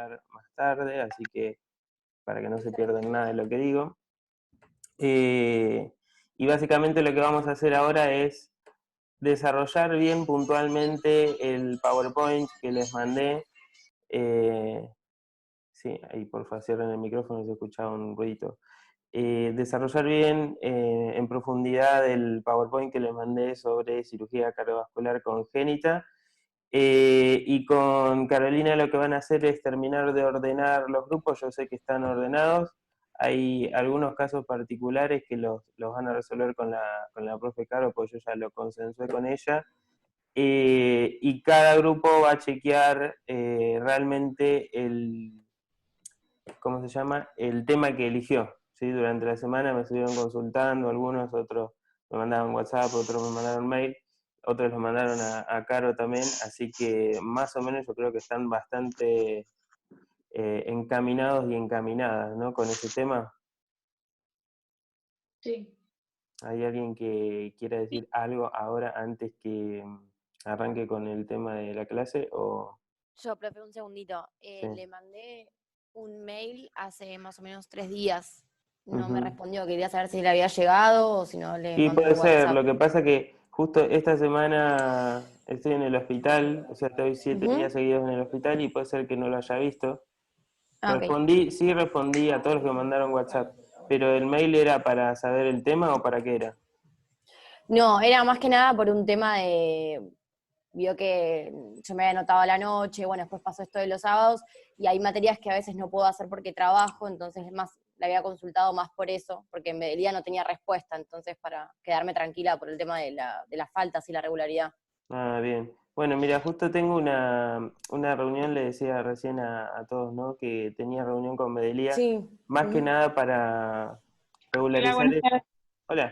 hablar más tarde, así que para que no se pierdan nada de lo que digo. Y básicamente lo que vamos a hacer ahora es desarrollar bien puntualmente el PowerPoint que les mandé. Sí, ahí por favor cierren el micrófono, se escuchaba un ruidito. Desarrollar bien en profundidad el PowerPoint que les mandé sobre cirugía cardiovascular congénita. Y con Carolina lo que van a hacer es terminar de ordenar los grupos. Yo sé que están ordenados. Hay algunos casos particulares que los van a resolver con la profe Caro, pues yo ya lo consensué con ella. Y cada grupo va a chequear realmente ¿cómo se llama? El tema que eligió. ¿Sí? Durante la semana me estuvieron consultando, algunos, otros me mandaban WhatsApp, otros me mandaron mail, otros lo mandaron a Caro también, así que más o menos yo creo que están bastante encaminados y encaminadas, ¿no? Con ese tema. Sí. ¿Hay alguien que quiera decir algo ahora antes que arranque con el tema de la clase? O... Yo, profe, un segundito. Sí. Le mandé un mail hace más o menos 3 días. No me Ujú. respondió. Quería saber si le había llegado o si no le Y mando puede por ser, WhatsApp. lo que pasa que justo esta semana estoy en el hospital, o sea, estoy 7 días seguidos en el hospital y puede ser que no lo haya visto. Ah, ok. Sí respondí a todos los que me mandaron WhatsApp, pero ¿el mail era para saber el tema o para qué era? No, era más que nada por un tema de... Vio que yo me había anotado a la noche, bueno, después pasó esto de los sábados, y hay materias que a veces no puedo hacer porque trabajo, entonces es más, la había consultado más por eso, porque en día no tenía respuesta, entonces para quedarme tranquila por el tema de las faltas y la regularidad. Ah, bien. Bueno, mira, justo tengo una reunión, le decía recién a todos, ¿no? Que tenía reunión con Medelía, Sí. más que nada para Hola, regularizar buenas esto. tardes. Hola,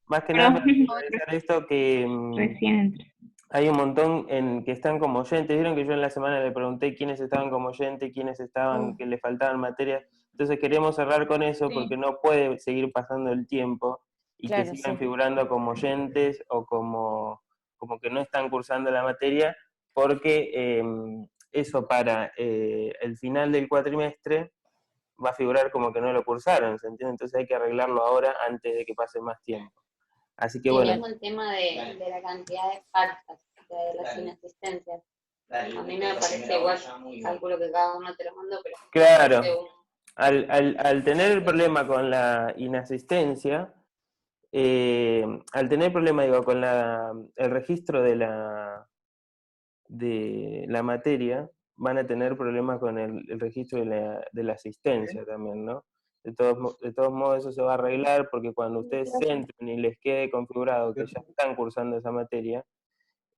más que nada Perdón, para regularizar esto que recién entré. hay un montón que están como oyentes. Vieron que yo en la semana le pregunté quiénes estaban como oyentes, quiénes estaban, que le faltaban materias. Entonces queremos cerrar con eso porque no puede seguir pasando el tiempo y que Claro, sigan sí. figurando como oyentes o como que no están cursando la materia, porque eso para el final del cuatrimestre va a figurar como que no lo cursaron, ¿se entiende? Entonces hay que arreglarlo ahora antes de que pase más tiempo. Así que bueno. El tema de la cantidad de faltas, de las inasistencias. A mí me parece igual, calculo que cada uno te lo mandó, pero... Claro, al tener el problema con la inasistencia, al tener problema, digo, con el registro de la materia, van a tener problemas con el registro de la asistencia también, ¿no? De todos modos, eso se va a arreglar porque cuando ustedes entren y les quede configurado que ya están cursando esa materia,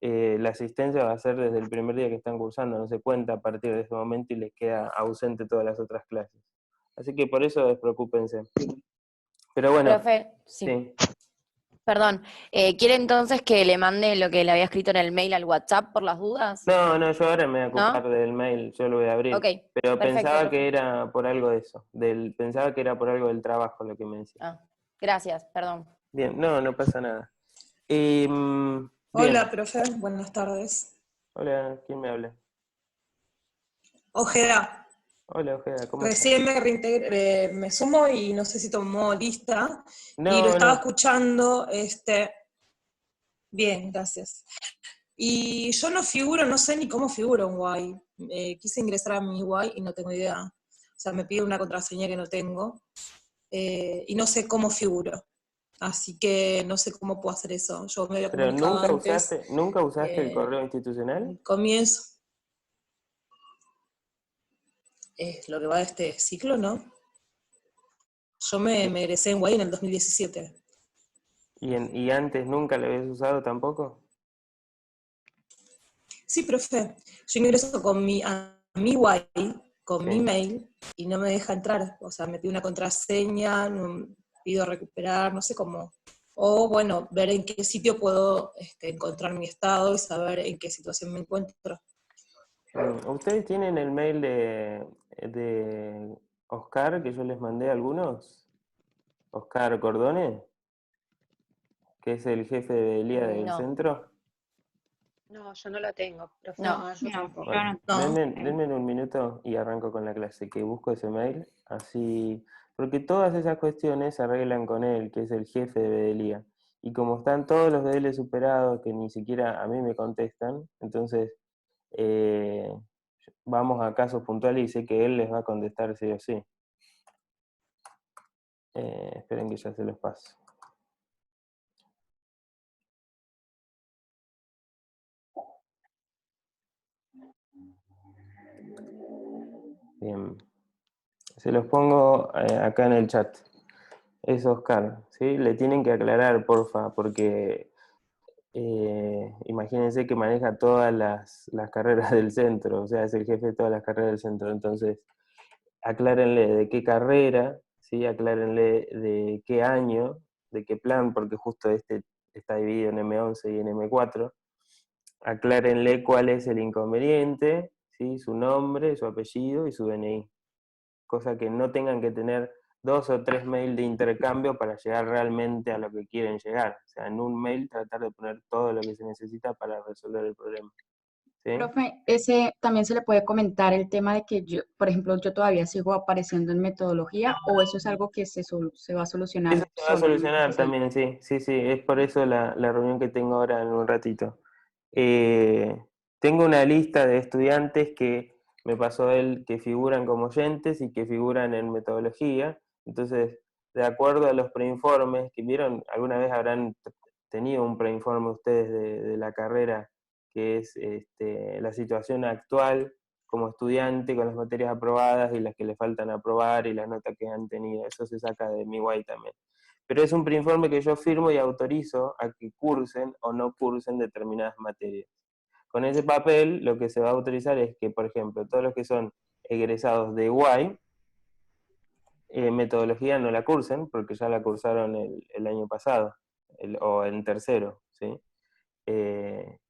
la asistencia va a ser desde el primer día que están cursando, no se cuenta a partir de ese momento y les queda ausente todas las otras clases. Así que por eso despreocúpense. Pero bueno, Profe, sí. sí. Perdón, ¿quiere entonces que le mande lo que le había escrito en el mail al WhatsApp por las dudas? No, yo ahora me voy a ocupar ¿No? del mail, yo lo voy a abrir. Ok, Pero perfecto, pensaba que profe. era por algo de eso, pensaba que era por algo del trabajo lo que me decía. Ah, gracias, perdón. Bien, no pasa nada. Bien. Hola, profe, buenas tardes. Hola, ¿quién me habla? Ojeda, Hola, Ojeda, ¿cómo estás? recién me sumo y no sé si tomó lista, y lo No, estaba no. escuchando, bien, gracias. Y yo no figuro, no sé ni cómo figuro en Guay. Quise ingresar a mi Guay y no tengo idea. O sea, me pide una contraseña que no tengo, y no sé cómo figuro. Así que no sé cómo puedo hacer eso. Yo me había Pero comunicado antes, nunca usaste el eh, correo institucional. al comienzo. Es lo que va de este ciclo, ¿no? Yo me egresé en Guay en el 2017. ¿Y antes nunca lo habías usado tampoco? Sí, profe, yo ingreso a mi Guay, con mi Sí. mail, y no me deja entrar. O sea, me pide una contraseña, pido recuperar, no sé cómo. O bueno, ver en qué sitio puedo encontrar mi estado y saber en qué situación me encuentro. ¿Ustedes tienen el mail de Oscar que yo les mandé a algunos? Oscar Cordone, que es el jefe de Elía del No, centro. No, yo no la tengo, profe. No. yo No, tampoco. yo no. No. Denme un minuto y arranco con la clase, que busco ese mail, así, porque todas esas cuestiones se arreglan con él, que es el jefe de Bedelía. Y como están todos los BDL superados, que ni siquiera a mí me contestan, entonces eh, vamos a casos puntuales y sé que él les va a contestar sí o sí. Esperen que ya se los paso. Bien. Se los pongo acá en el chat. Es Oscar, ¿sí? Le tienen que aclarar, porfa, porque imagínense que maneja todas las carreras del centro, o sea, es el jefe de todas las carreras del centro. Entonces, aclárenle de qué carrera, ¿sí? Aclárenle de qué año, de qué plan, porque justo este está dividido en M11 y en M4. Aclárenle cuál es el inconveniente, ¿sí? Su nombre, su apellido y su DNI. Cosa que no tengan que tener 2 o 3 mails de intercambio para llegar realmente a lo que quieren llegar. O sea, en un mail tratar de poner todo lo que se necesita para resolver el problema. ¿Sí? Profe, ese también se le puede comentar el tema de que yo, por ejemplo, yo todavía sigo apareciendo en metodología o eso es algo que se va a Eso solucionar se va a solo en el solucionar proceso. también, sí, sí, sí, es por eso la reunión que tengo ahora en un ratito. Tengo una lista de estudiantes que me pasó él que figuran como oyentes y que figuran en metodología, entonces, de acuerdo a los preinformes que vieron, alguna vez habrán tenido un preinforme ustedes de la carrera, que es la situación actual como estudiante con las materias aprobadas y las que le faltan aprobar y las notas que han tenido. Eso se saca de mi guay también. Pero es un preinforme que yo firmo y autorizo a que cursen o no cursen determinadas materias. Con ese papel lo que se va a autorizar es que, por ejemplo, todos los que son egresados de guay, metodología no la cursen, porque ya la cursaron el año pasado, o en tercero, ¿sí?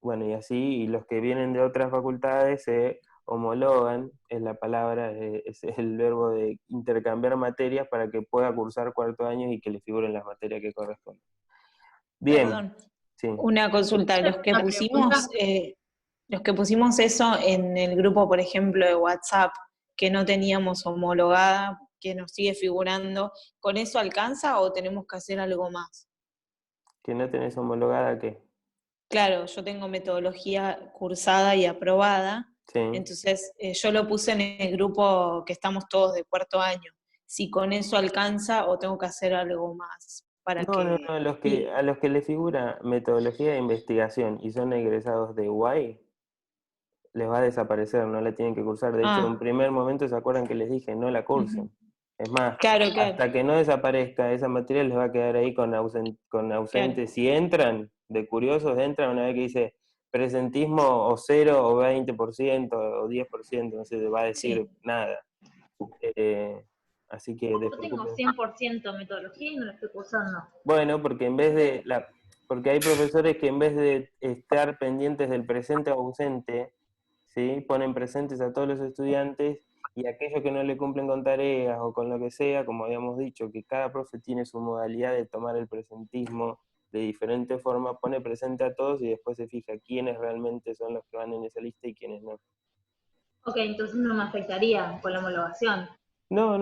Bueno, y así, y los que vienen de otras facultades se homologan, es la palabra, es el verbo de intercambiar materias para que pueda cursar cuarto año y que le figuren las materias que corresponden. Bien, Perdón, sí. una consulta. Una pregunta. Los que pusimos eso en el grupo, por ejemplo, de WhatsApp, que no teníamos homologada, que nos sigue figurando, ¿con eso alcanza o tenemos que hacer algo más? ¿Que no tenés homologada qué? Claro, yo tengo metodología cursada y aprobada, Sí. entonces yo lo puse en el grupo que estamos todos de cuarto año. Si con eso alcanza o tengo que hacer algo más para No, que... a los que le figura metodología de investigación y son egresados de UAI, les va a desaparecer, no la tienen que cursar. De hecho, en primer momento se acuerdan que les dije, no la cursen. Es más, Claro, hasta que no desaparezca esa materia les va a quedar ahí con ausentes. Si entran, de curiosos, entran una vez que dice presentismo o 0 o 20% o 10%, no se va a decir nada. Así que Yo tengo 100% metodología y no la estoy cursando. bueno, porque porque hay profesores que en vez de estar pendientes del presente o ausente, ¿sí? Ponen presentes a todos los estudiantes y aquellos que no le cumplen con tareas o con lo que sea, como habíamos dicho, que cada profe tiene su modalidad de tomar el presentismo de diferente forma, pone presente a todos y después se fija quiénes realmente son los que van en esa lista y quiénes no. Ok, entonces no me afectaría con la homologación. No,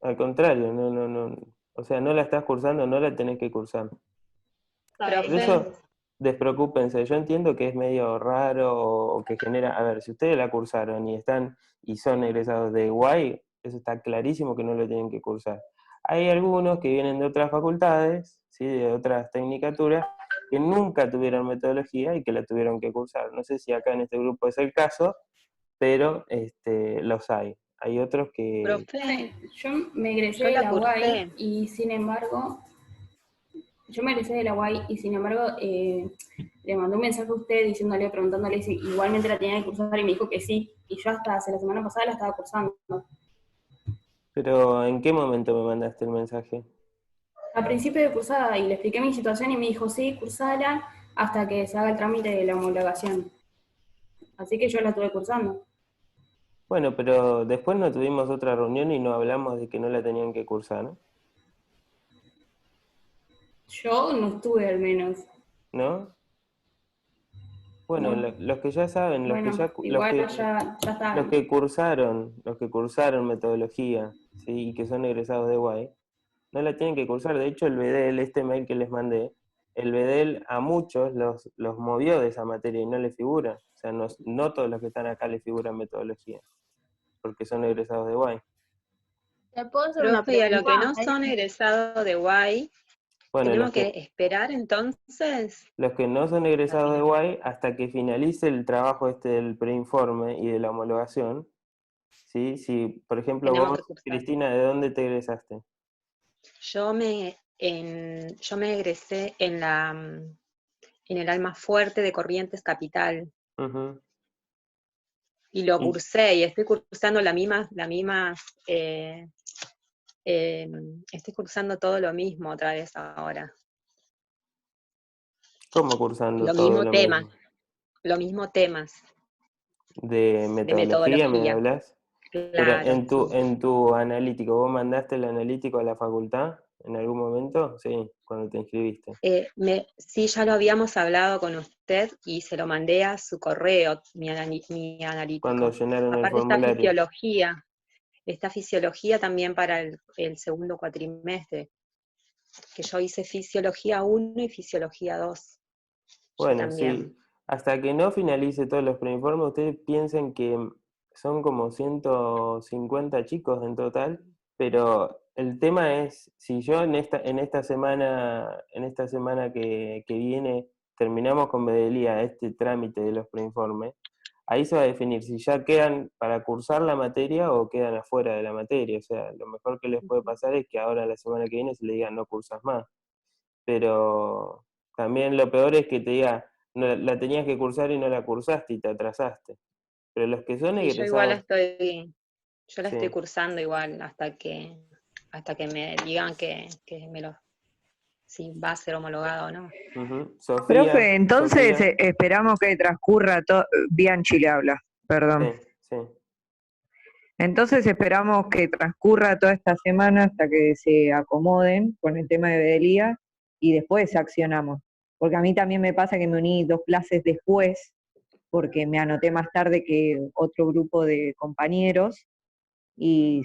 al contrario, no. O sea, no la estás cursando, no la tenés que cursar. Por eso, despreocúpense, yo entiendo que es medio raro o que genera, a ver, si ustedes la cursaron y son egresados de UAI, eso está clarísimo que no lo tienen que cursar. Hay algunos que vienen de otras facultades, ¿sí? De otras tecnicaturas, que nunca tuvieron metodología y que la tuvieron que cursar. No sé si acá en este grupo es el caso, pero los hay. Hay otros que... Profe, yo me egresé de la UAI y sin embargo, le mandé un mensaje a usted diciéndole, preguntándole si igualmente la tenía que cursar y me dijo que sí. Y yo hasta hace la semana pasada la estaba cursando. Pero, ¿en qué momento me mandaste el mensaje? A principio de cursada y le expliqué mi situación y me dijo, sí, cursala hasta que se haga el trámite de la homologación. Así que yo la estuve cursando. Bueno, pero después no tuvimos otra reunión y no hablamos de que no la tenían que cursar, ¿no? Yo no estuve al menos. ¿No? Bueno, No. los que ya saben, los que Bueno, ya, igual ya está. los que cursaron metodología, ¿sí? Y que son egresados de UAI, no la tienen que cursar. De hecho, el BEDEL, este mail que les mandé, el BEDEL a muchos los movió de esa materia y no les figura. O sea, no todos los que están acá les figuran metodología, porque son egresados de UAI. ¿Te puedo hacer una Profe, y a lo que pregunta? no son egresados de UAI, Bueno, ¿tenemos que esperar entonces? los que no son egresados de UAI, hasta que finalice el trabajo del preinforme y de la homologación, ¿sí? Si, por ejemplo, Tenemos vos, que cursar. Cristina, ¿de dónde te egresaste? Yo me egresé en el Almafuerte de Corrientes Capital. Ujú. Y lo cursé, y estoy cursando estoy cursando todo lo mismo otra vez ahora. ¿Cómo cursando Lo todo mismo lo temas, mismo? los mismos temas ¿De metodología me metodología. hablas? Pero Claro, en tu analítico, ¿vos mandaste el analítico a la facultad en algún momento? Sí, cuando te inscribiste. Sí, ya lo habíamos hablado con usted y se lo mandé a su correo, mi analítico. Cuando llenaron el Aparte formulario. esta fisiología también para el segundo cuatrimestre, que yo hice fisiología 1 y fisiología 2. Bueno, también. sí, hasta que no finalice todos los preinformes, ustedes piensen que son como 150 chicos en total, pero el tema es, si yo en esta semana que viene terminamos con Bedelía este trámite de los preinformes, ahí se va a definir si ya quedan para cursar la materia o quedan afuera de la materia. O sea, lo mejor que les puede pasar es que ahora la semana que viene se le diga no cursas más. Pero también lo peor es que te diga, no, la tenías que cursar y no la cursaste y te atrasaste. Pero los que son Y yo igual egresados... la estoy Sí. cursando igual hasta que me digan que si va a ser homologado o no. Ujú. Sofía, Profe, entonces Sofía. esperamos que transcurra todo. Bianchi le habla, perdón. Sí. Entonces esperamos que transcurra toda esta semana hasta que se acomoden con el tema de Bedelía y después accionamos. Porque a mí también me pasa que me uní 2 clases después, porque me anoté más tarde que otro grupo de compañeros y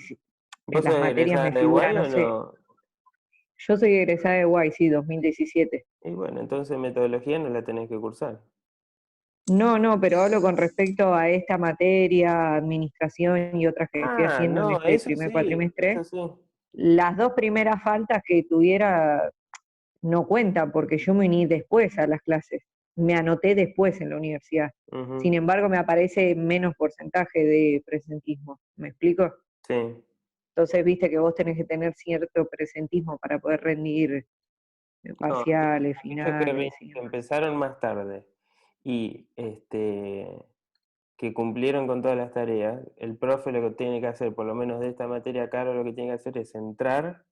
en ¿Vos las sos materias egresada me de figura, UAI no o sé. no? Yo soy egresada de UAI, sí, 2017. Y bueno, entonces metodología no la tenés que cursar. No, pero hablo con respecto a esta materia, administración y otras que estoy haciendo en No, este eso primer sí, cuatrimestre. eso sí. Las 2 primeras faltas que tuviera no cuentan porque yo me uní después a las clases. Me anoté después en la universidad. Ujú. Sin embargo, me aparece menos porcentaje de presentismo. ¿Me explico? Sí. Entonces, viste que vos tenés que tener cierto presentismo para poder rendir parciales, Aquellos finales. que empezaron más tarde y que cumplieron con todas las tareas, el profe lo que tiene que hacer, por lo menos de esta materia, Caro, lo que tiene que hacer es entrar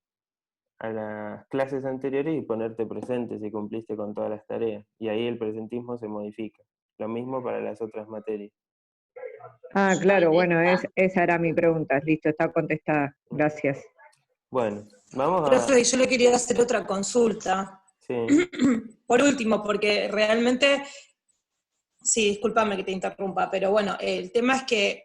a las clases anteriores y ponerte presente si cumpliste con todas las tareas. Y ahí el presentismo se modifica. Lo mismo para las otras materias. Ah, claro, bueno, esa era mi pregunta. Listo, está contestada. Gracias. Bueno, vamos a... Profe, yo le quería hacer otra consulta. Sí. Por último, porque realmente, sí, discúlpame que te interrumpa, pero bueno, el tema es que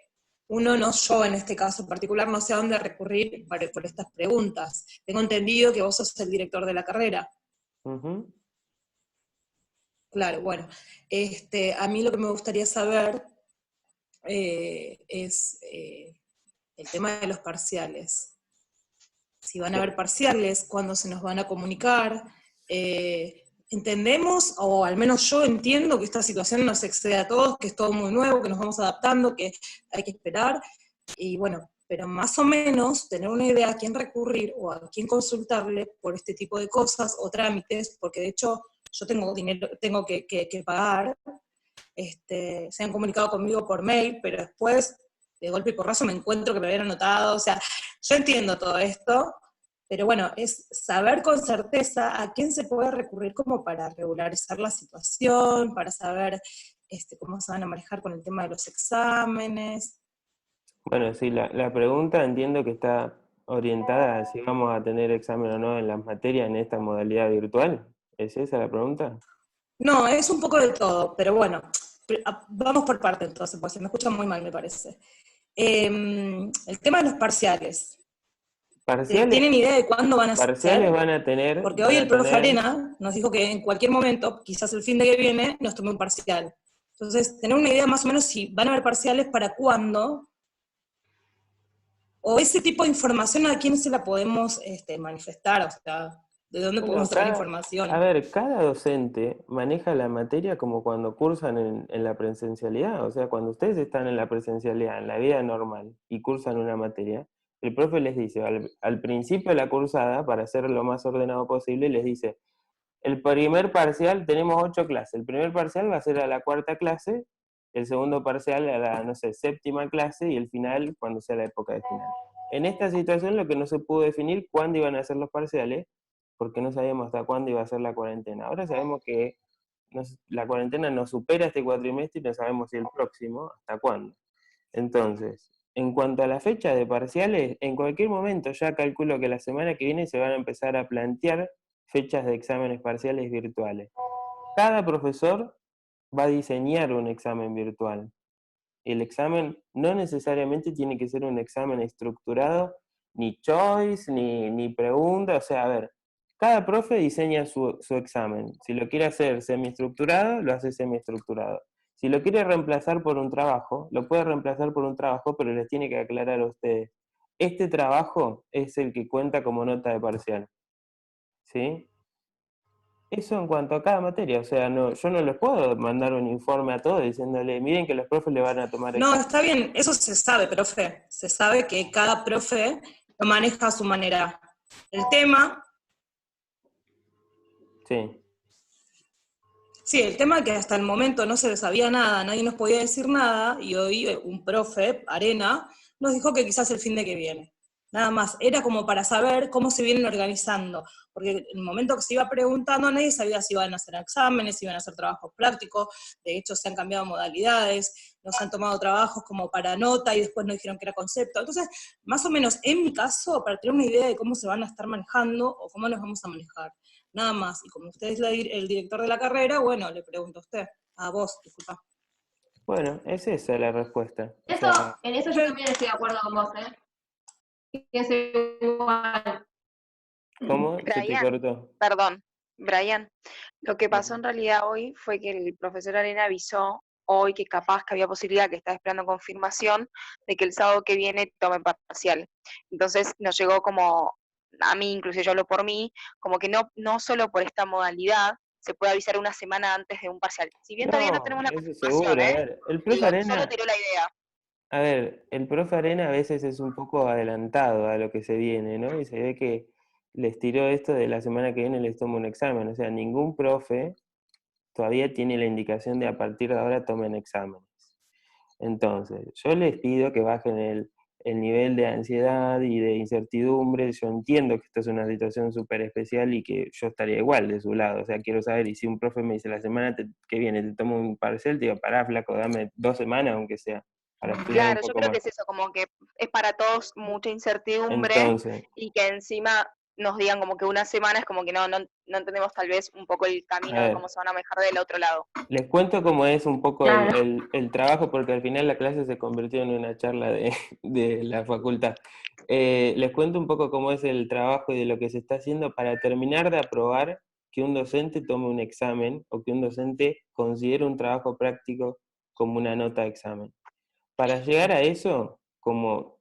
yo en este caso particular, no sé a dónde recurrir por estas preguntas. Tengo entendido que vos sos el director de la carrera. Uh-huh. Claro, bueno, a mí lo que me gustaría saber es el tema de los parciales. Si van a haber parciales, cuándo se nos van a comunicar. Entendemos, o al menos yo entiendo que esta situación nos excede a todos, que es todo muy nuevo, que nos vamos adaptando, que hay que esperar, y bueno, pero más o menos tener una idea a quién recurrir o a quién consultarle por este tipo de cosas o trámites, porque de hecho yo tengo dinero, tengo que pagar, se han comunicado conmigo por mail, pero después de golpe y porrazo me encuentro que me habían anotado, o sea, yo entiendo todo esto, pero bueno, es saber con certeza a quién se puede recurrir como para regularizar la situación, para saber cómo se van a manejar con el tema de los exámenes. Bueno, sí, la pregunta entiendo que está orientada a si vamos a tener examen o no en las materias en esta modalidad virtual. ¿Es esa la pregunta? No, es un poco de todo, pero bueno, vamos por parte entonces, porque se me escucha muy mal, me parece. El tema de los parciales. ¿Tienen idea de cuándo van a ser? Parciales van a tener... Porque hoy el profe Arena nos dijo que en cualquier momento, quizás el fin de que viene, nos tome un parcial. Entonces, tener una idea más o menos si van a haber parciales, para cuándo, o ese tipo de información a quién se la podemos manifestar, o sea, de dónde podemos sacar información. A ver, cada docente maneja la materia como cuando cursan en la presencialidad, o sea, cuando ustedes están en la presencialidad, en la vida normal, y cursan una materia, el profe les dice, al principio de la cursada, para hacer lo más ordenado posible, les dice, el primer parcial, tenemos 8 clases, el primer parcial va a ser a la 4ª clase, el segundo parcial a la, no sé, 7ª clase, y el final cuando sea la época de final. En esta situación lo que no se pudo definir cuándo iban a ser los parciales, porque no sabíamos hasta cuándo iba a ser la cuarentena. Ahora sabemos que la cuarentena nos supera este cuatrimestre y no sabemos si el próximo, hasta cuándo. Entonces, en cuanto a la fecha de parciales, en cualquier momento ya calculo que la semana que viene se van a empezar a plantear fechas de exámenes parciales virtuales. Cada profesor va a diseñar un examen virtual. El examen no necesariamente tiene que ser un examen estructurado, ni choice, ni pregunta, o sea, a ver, cada profe diseña su examen. Si lo quiere hacer semiestructurado, lo hace semiestructurado. Si lo quiere reemplazar por un trabajo, lo puede reemplazar por un trabajo, pero les tiene que aclarar a ustedes. Este trabajo es el que cuenta como nota de parcial. ¿Sí? Eso en cuanto a cada materia, o sea, yo no les puedo mandar un informe a todos diciéndole, miren que los profes le van a tomar No, está bien, eso se sabe, profe. Se sabe que cada profe lo maneja a su manera. El tema... Sí. Sí, el tema es que hasta el momento no se sabía nada, nadie nos podía decir nada, y hoy un profe, Arena, nos dijo que quizás el fin de que viene. Nada más, era como para saber cómo se vienen organizando, porque en el momento que se iba preguntando nadie sabía si iban a hacer exámenes, si iban a hacer trabajos prácticos, de hecho se han cambiado modalidades, nos han tomado trabajos como para nota y después nos dijeron que era concepto. Entonces, más o menos en mi caso, para tener una idea de cómo se van a estar manejando o cómo nos vamos a manejar. Nada más, y como usted es el director de la carrera, bueno, le pregunto a usted, a vos, disculpa. Bueno, es esa la respuesta. Eso, o sea, en eso yo también estoy de acuerdo con vos, Es igual. ¿Cómo? Se te cortó. Perdón, Brian, lo que pasó en realidad hoy fue que el profesor Arena avisó hoy que capaz que había posibilidad, que estaba esperando confirmación, de que el sábado que viene tome parcial. Entonces nos llegó como... a mí, incluso yo hablo por mí, como que no solo por esta modalidad se puede avisar una semana antes de un parcial. Si bien todavía no tenemos la confirmación, seguro. A ver, el profe Arena, solo tiró la idea. A ver, el profe Arena a veces es un poco adelantado a lo que se viene, ¿no? Y se ve que les tiró esto de la semana que viene les toma un examen. O sea, ningún profe todavía tiene la indicación de a partir de ahora tomen exámenes. Entonces, yo les pido que bajen el nivel de ansiedad y de incertidumbre. Yo entiendo que esto es una situación súper especial y que yo estaría igual de su lado. O sea, quiero saber, y si un profe me dice la semana que viene te tomo un parcial, te digo, pará, flaco, dame 2 semanas aunque sea. Para estudiar claro, yo creo que es eso, como que es para todos mucha incertidumbre. Entonces, y que encima nos digan como que una semana es como que no entendemos tal vez un poco el camino de cómo se van a manejar del otro lado. Les cuento cómo es un poco el trabajo, porque al final la clase se convirtió en una charla de la facultad. Les cuento un poco cómo es el trabajo y de lo que se está haciendo para terminar de aprobar que un docente tome un examen o que un docente considere un trabajo práctico como una nota de examen. Para llegar a eso, como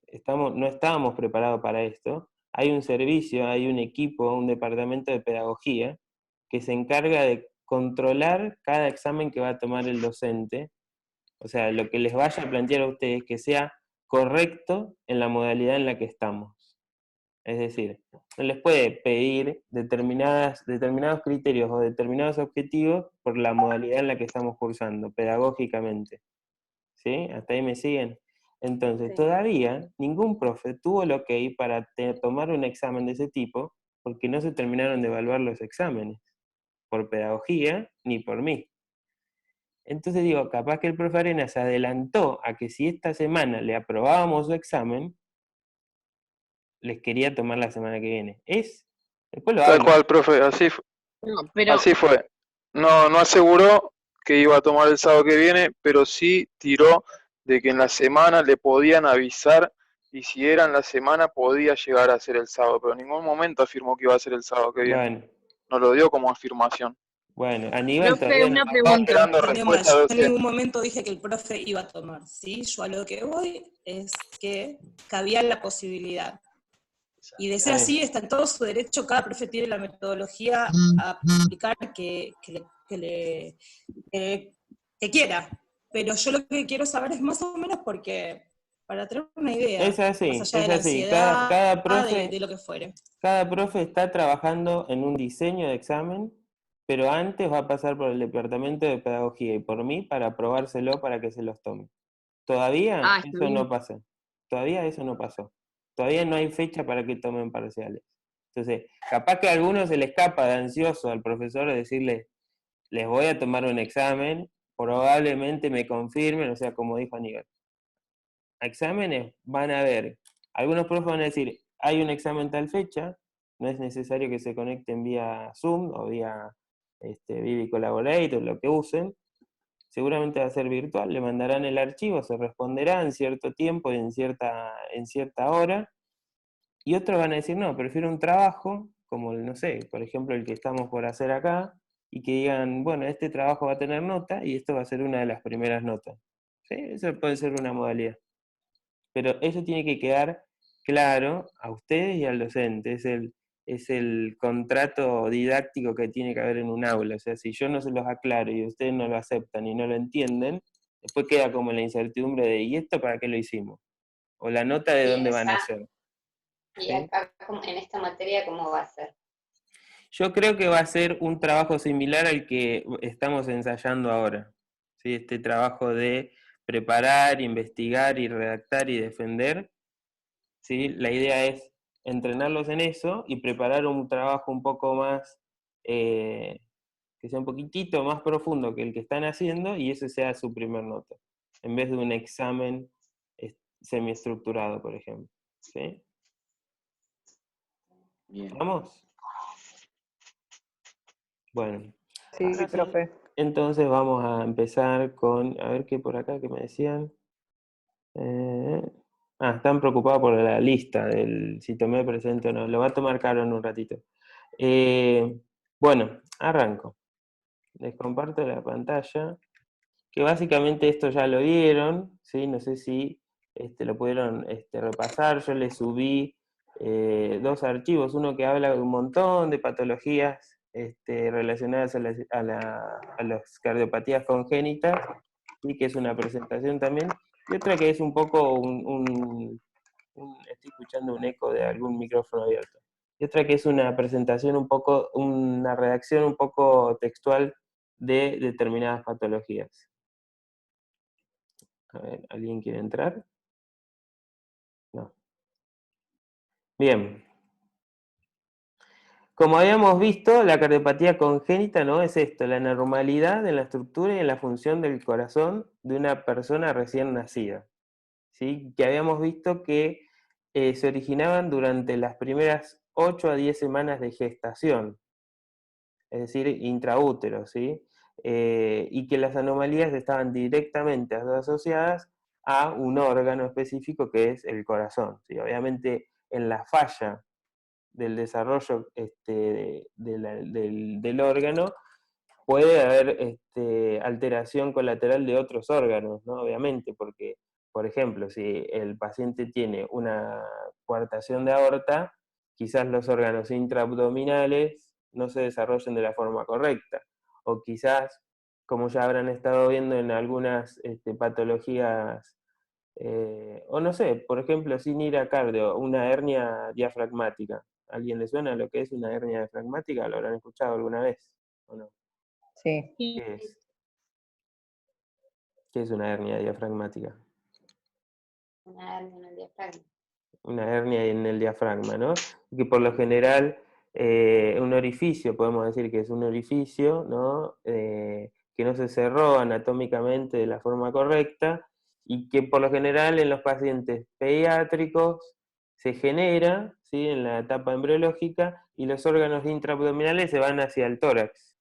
no estábamos preparados para esto, hay un servicio, hay un equipo, un departamento de pedagogía que se encarga de controlar cada examen que va a tomar el docente, o sea, lo que les vaya a plantear a ustedes que sea correcto en la modalidad en la que estamos. Es decir, no les puede pedir determinados criterios o determinados objetivos por la modalidad en la que estamos cursando, pedagógicamente. ¿Sí? ¿Hasta ahí me siguen? Entonces, todavía ningún profe tuvo el ok para tomar un examen de ese tipo, porque no se terminaron de evaluar los exámenes, por pedagogía ni por mí. Entonces digo, capaz que el profe Arena se adelantó a que si esta semana le aprobábamos su examen, les quería tomar la semana que viene. Después lo hablo. Tal cual, profe, así fue. No, pero... Así fue. No aseguró que iba a tomar el sábado que viene, pero sí tiró de que en la semana le podían avisar y si era en la semana podía llegar a ser el sábado, pero en ningún momento afirmó que iba a ser el sábado que viene. Bueno, No lo dio como afirmación. bueno, Aníbal Profe, todavía no. una Estaba pregunta. esperando respuesta de Yo en usted. ningún momento dije que el profe iba a tomar, ¿sí? Yo a lo que voy es que cabía la posibilidad. Y de ser así, está en todo su derecho, cada profe tiene la metodología a aplicar que quiera. Pero yo lo que quiero saber es más o menos porque, para tener una idea, Es así, más allá de es la así. ansiedad, Cada profe, de lo que fuere. cada profe está trabajando en un diseño de examen, pero antes va a pasar por el departamento de pedagogía y por mí para aprobárselo para que se los tome. Todavía Ah, está eso bien. no pasa. Todavía eso no pasó. Todavía no hay fecha para que tomen parciales. Entonces, capaz que a algunos se le escapa de ansioso al profesor de decirle, les voy a tomar un examen, probablemente me confirmen, o sea, como dijo Aníbal. Exámenes van a haber. Algunos profes van a decir, hay un examen tal fecha, no es necesario que se conecten vía Zoom o vía Vivi Collaborate o lo que usen. Seguramente va a ser virtual, le mandarán el archivo, se responderá en cierto tiempo y en cierta hora. Y otros van a decir, no, prefiero un trabajo, como, no sé, por ejemplo, el que estamos por hacer acá, y que digan, bueno, este trabajo va a tener nota y esto va a ser una de las primeras notas. ¿Sí? Eso puede ser una modalidad. Pero eso tiene que quedar claro a ustedes y al docente. Es el contrato didáctico que tiene que haber en un aula. O sea, si yo no se los aclaro y ustedes no lo aceptan y no lo entienden, después queda como la incertidumbre de, ¿y esto para qué lo hicimos? O la nota de dónde van a ser. Y acá en esta materia, ¿cómo va a ser? Yo creo que va a ser un trabajo similar al que estamos ensayando ahora. ¿Sí? Este trabajo de preparar, investigar y redactar y defender. ¿Sí? La idea es entrenarlos en eso y preparar un trabajo un poco más, que sea un poquitito más profundo que el que están haciendo y ese sea su primer nota, en vez de un examen semiestructurado, por ejemplo. ¿Sí? ¿Vamos? Bueno. Sí, profe. Entonces vamos a empezar con, a ver qué por acá que me decían. Están preocupados por la lista del si tomé presente o no. Lo va a tomar Caro en un ratito. Bueno, arranco. Les comparto la pantalla. Que básicamente esto ya lo vieron, ¿sí? No sé si lo pudieron repasar. Yo les subí 2 archivos. Uno que habla de un montón de patologías relacionadas a las cardiopatías congénitas, y que es una presentación también. Y otra que es un poco estoy escuchando un eco de algún micrófono abierto. Y otra que es una presentación un poco, una redacción un poco textual de determinadas patologías. A ver, ¿alguien quiere entrar? No. Bien. Como habíamos visto, la cardiopatía congénita no es esto, la anormalidad en la estructura y en la función del corazón de una persona recién nacida. ¿Sí? Que habíamos visto que se originaban durante las primeras 8 a 10 semanas de gestación, es decir, intraútero, ¿sí? Y que las anomalías estaban directamente asociadas a un órgano específico que es el corazón, ¿sí? Obviamente en la falla del desarrollo del órgano puede haber alteración colateral de otros órganos, ¿no? Obviamente, porque, por ejemplo, si el paciente tiene una coartación de aorta, quizás los órganos intraabdominales no se desarrollen de la forma correcta, o quizás, como ya habrán estado viendo en algunas patologías, o no sé, por ejemplo, sin ir a cardio, una hernia diafragmática. ¿A alguien le suena lo que es una hernia diafragmática? ¿Lo habrán escuchado alguna vez o no? Sí. ¿Qué es? ¿Qué es una hernia diafragmática? Una hernia en el diafragma. Una hernia en el diafragma, ¿no? Que por lo general, un orificio, podemos decir que es un orificio, ¿no? Que no se cerró anatómicamente de la forma correcta y que por lo general en los pacientes pediátricos se genera, ¿sí? En la etapa embriológica y los órganos intraabdominales se van hacia el tórax.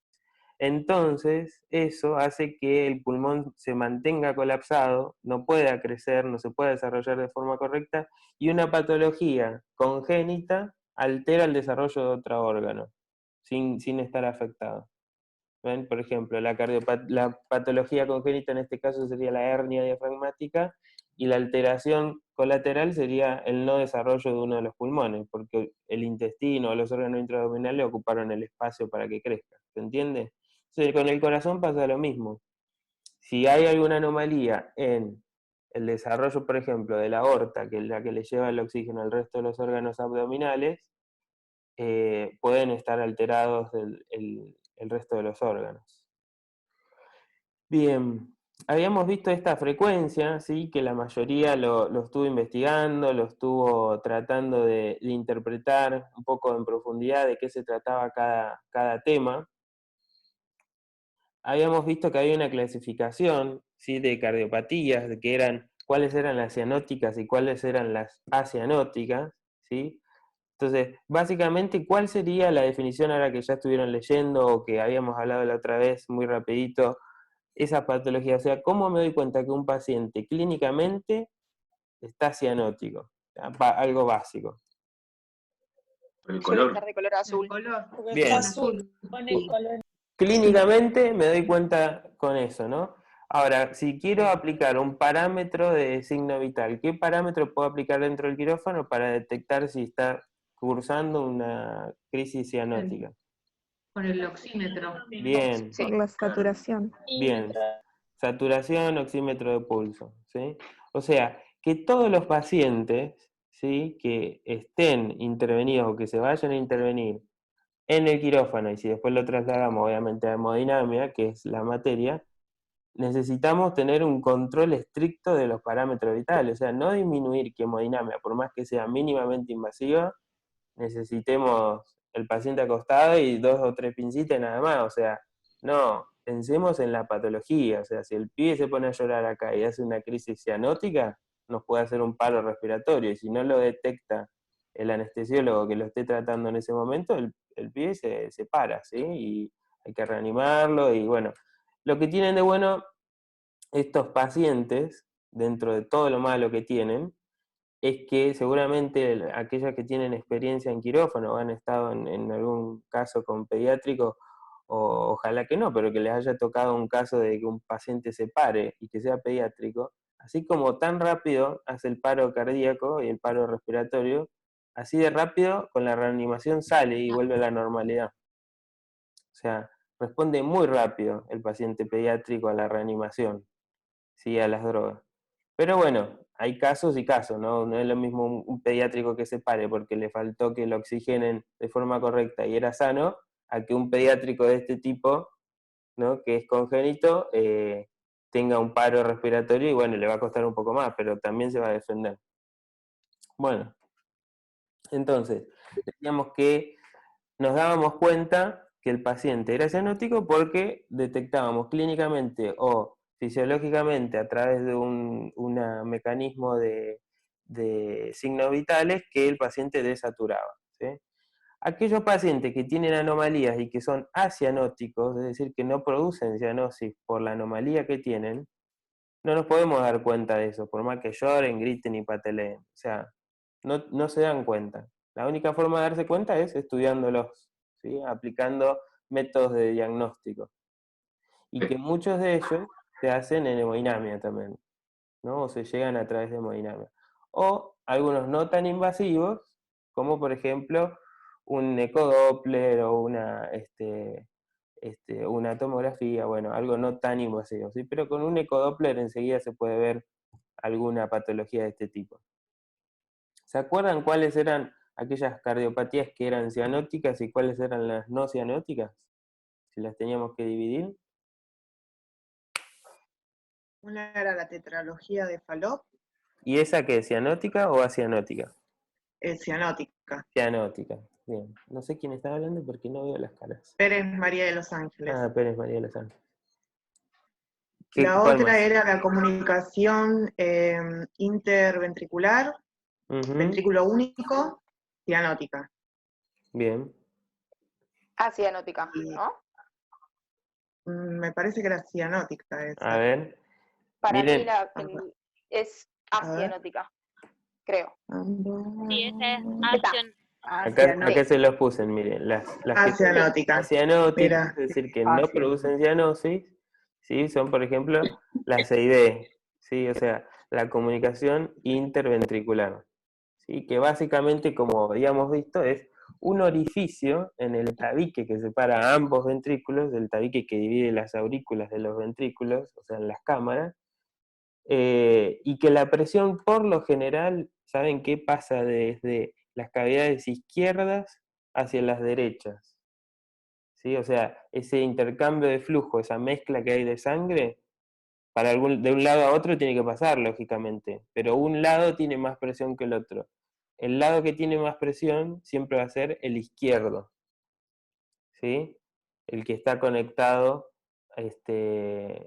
Entonces, eso hace que el pulmón se mantenga colapsado, no pueda crecer, no se pueda desarrollar de forma correcta, y una patología congénita altera el desarrollo de otro órgano, sin estar afectado. ¿Ven? Por ejemplo, la patología congénita en este caso sería la hernia diafragmática, y la alteración colateral sería el no desarrollo de uno de los pulmones, porque el intestino o los órganos intraabdominales ocuparon el espacio para que crezca. ¿Se entiende? Entonces, con el corazón pasa lo mismo. Si hay alguna anomalía en el desarrollo, por ejemplo, de la aorta, que es la que le lleva el oxígeno al resto de los órganos abdominales, pueden estar alterados el resto de los órganos. Bien, habíamos visto esta frecuencia, ¿sí? Que la mayoría lo estuvo investigando, lo estuvo tratando de interpretar un poco en profundidad de qué se trataba cada tema. Habíamos visto que había una clasificación, ¿sí? De cardiopatías, de que cuáles eran las cianóticas y cuáles eran las acianóticas, ¿sí? Entonces, básicamente, ¿cuál sería la definición ahora que ya estuvieron leyendo o que habíamos hablado la otra vez muy rapidito? Esa patología, o sea, ¿cómo me doy cuenta que un paciente clínicamente está cianótico? Algo básico. El Suele color. estar de color azul. Bien. Azul. Con el color. Clínicamente me doy cuenta con eso, ¿no? Ahora, si quiero aplicar un parámetro de signo vital, ¿qué parámetro puedo aplicar dentro del quirófano para detectar si está cursando una crisis cianótica? Con el oxímetro. Bien. Por la saturación. Bien. Saturación, oxímetro de pulso, ¿sí? O sea, que todos los pacientes, ¿sí? Que estén intervenidos o que se vayan a intervenir en el quirófano, y si después lo trasladamos obviamente a hemodinamia, que es la materia, necesitamos tener un control estricto de los parámetros vitales, o sea, no disminuir que hemodinamia, por más que sea mínimamente invasiva, necesitemos el paciente acostado y 2 o 3 pincitas nada más, o sea, no, pensemos en la patología, o sea, si el pibe se pone a llorar acá y hace una crisis cianótica, nos puede hacer un paro respiratorio, y si no lo detecta el anestesiólogo que lo esté tratando en ese momento, el pibe se para, ¿sí? Y hay que reanimarlo, y bueno, lo que tienen de bueno estos pacientes, dentro de todo lo malo que tienen, es que seguramente aquellas que tienen experiencia en quirófano, han estado en algún caso con pediátricos, o ojalá que no, pero que les haya tocado un caso de que un paciente se pare y que sea pediátrico, así como tan rápido hace el paro cardíaco y el paro respiratorio, así de rápido con la reanimación sale y vuelve a la normalidad. O sea, responde muy rápido el paciente pediátrico a la reanimación, ¿sí? A las drogas. Pero bueno, hay casos y casos, ¿no? No es lo mismo un pediátrico que se pare porque le faltó que lo oxigenen de forma correcta y era sano, a que un pediátrico de este tipo, ¿no? Que es congénito, tenga un paro respiratorio y bueno, le va a costar un poco más, pero también se va a defender. Bueno, entonces, decíamos que nos dábamos cuenta que el paciente era cianótico porque detectábamos clínicamente o fisiológicamente a través de un mecanismo de signos vitales que el paciente desaturaba, ¿sí? Aquellos pacientes que tienen anomalías y que son acianóticos, es decir, que no producen cianosis por la anomalía que tienen, no nos podemos dar cuenta de eso, por más que lloren, griten y pateleen. O sea, no se dan cuenta. La única forma de darse cuenta es estudiándolos, ¿sí? Aplicando métodos de diagnóstico. Y que muchos de ellos se hacen en hemodinamia también, ¿no? O se llegan a través de hemodinamia. O algunos no tan invasivos, como por ejemplo un ecodoppler o una tomografía, bueno, algo no tan invasivo, ¿sí? Pero con un ecodoppler enseguida se puede ver alguna patología de este tipo. ¿Se acuerdan cuáles eran aquellas cardiopatías que eran cianóticas y cuáles eran las no cianóticas? Si las teníamos que dividir. Una era la tetralogía de Fallot. ¿Y esa qué es, cianótica o acianótica? Cianótica. Cianótica, bien. No sé quién está hablando porque no veo las caras. Pérez María de los Ángeles. Ah, Pérez María de los Ángeles. La otra era la comunicación interventricular, ventrículo único, cianótica. Bien. Acianótica, ¿no? Me parece que era cianótica A esa. ver, Para mí miren, es asianótica, creo. Sí, esa es Está. acción. acá se los puse, miren, las que son Asianótica. acianóticas, Mira, es decir, que no producen cianosis, ¿sí? Son, por ejemplo, las CID, ¿sí? O sea, la comunicación interventricular, ¿sí? Que básicamente, como habíamos visto, es un orificio en el tabique que separa ambos ventrículos, del tabique que divide las aurículas de los ventrículos, o sea, en las cámaras, y que la presión por lo general, ¿saben qué? Pasa desde las cavidades izquierdas hacia las derechas, ¿sí? O sea, ese intercambio de flujo, esa mezcla que hay de sangre, de un lado a otro tiene que pasar, lógicamente, pero un lado tiene más presión que el otro. El lado que tiene más presión siempre va a ser el izquierdo, ¿sí? El que está conectado,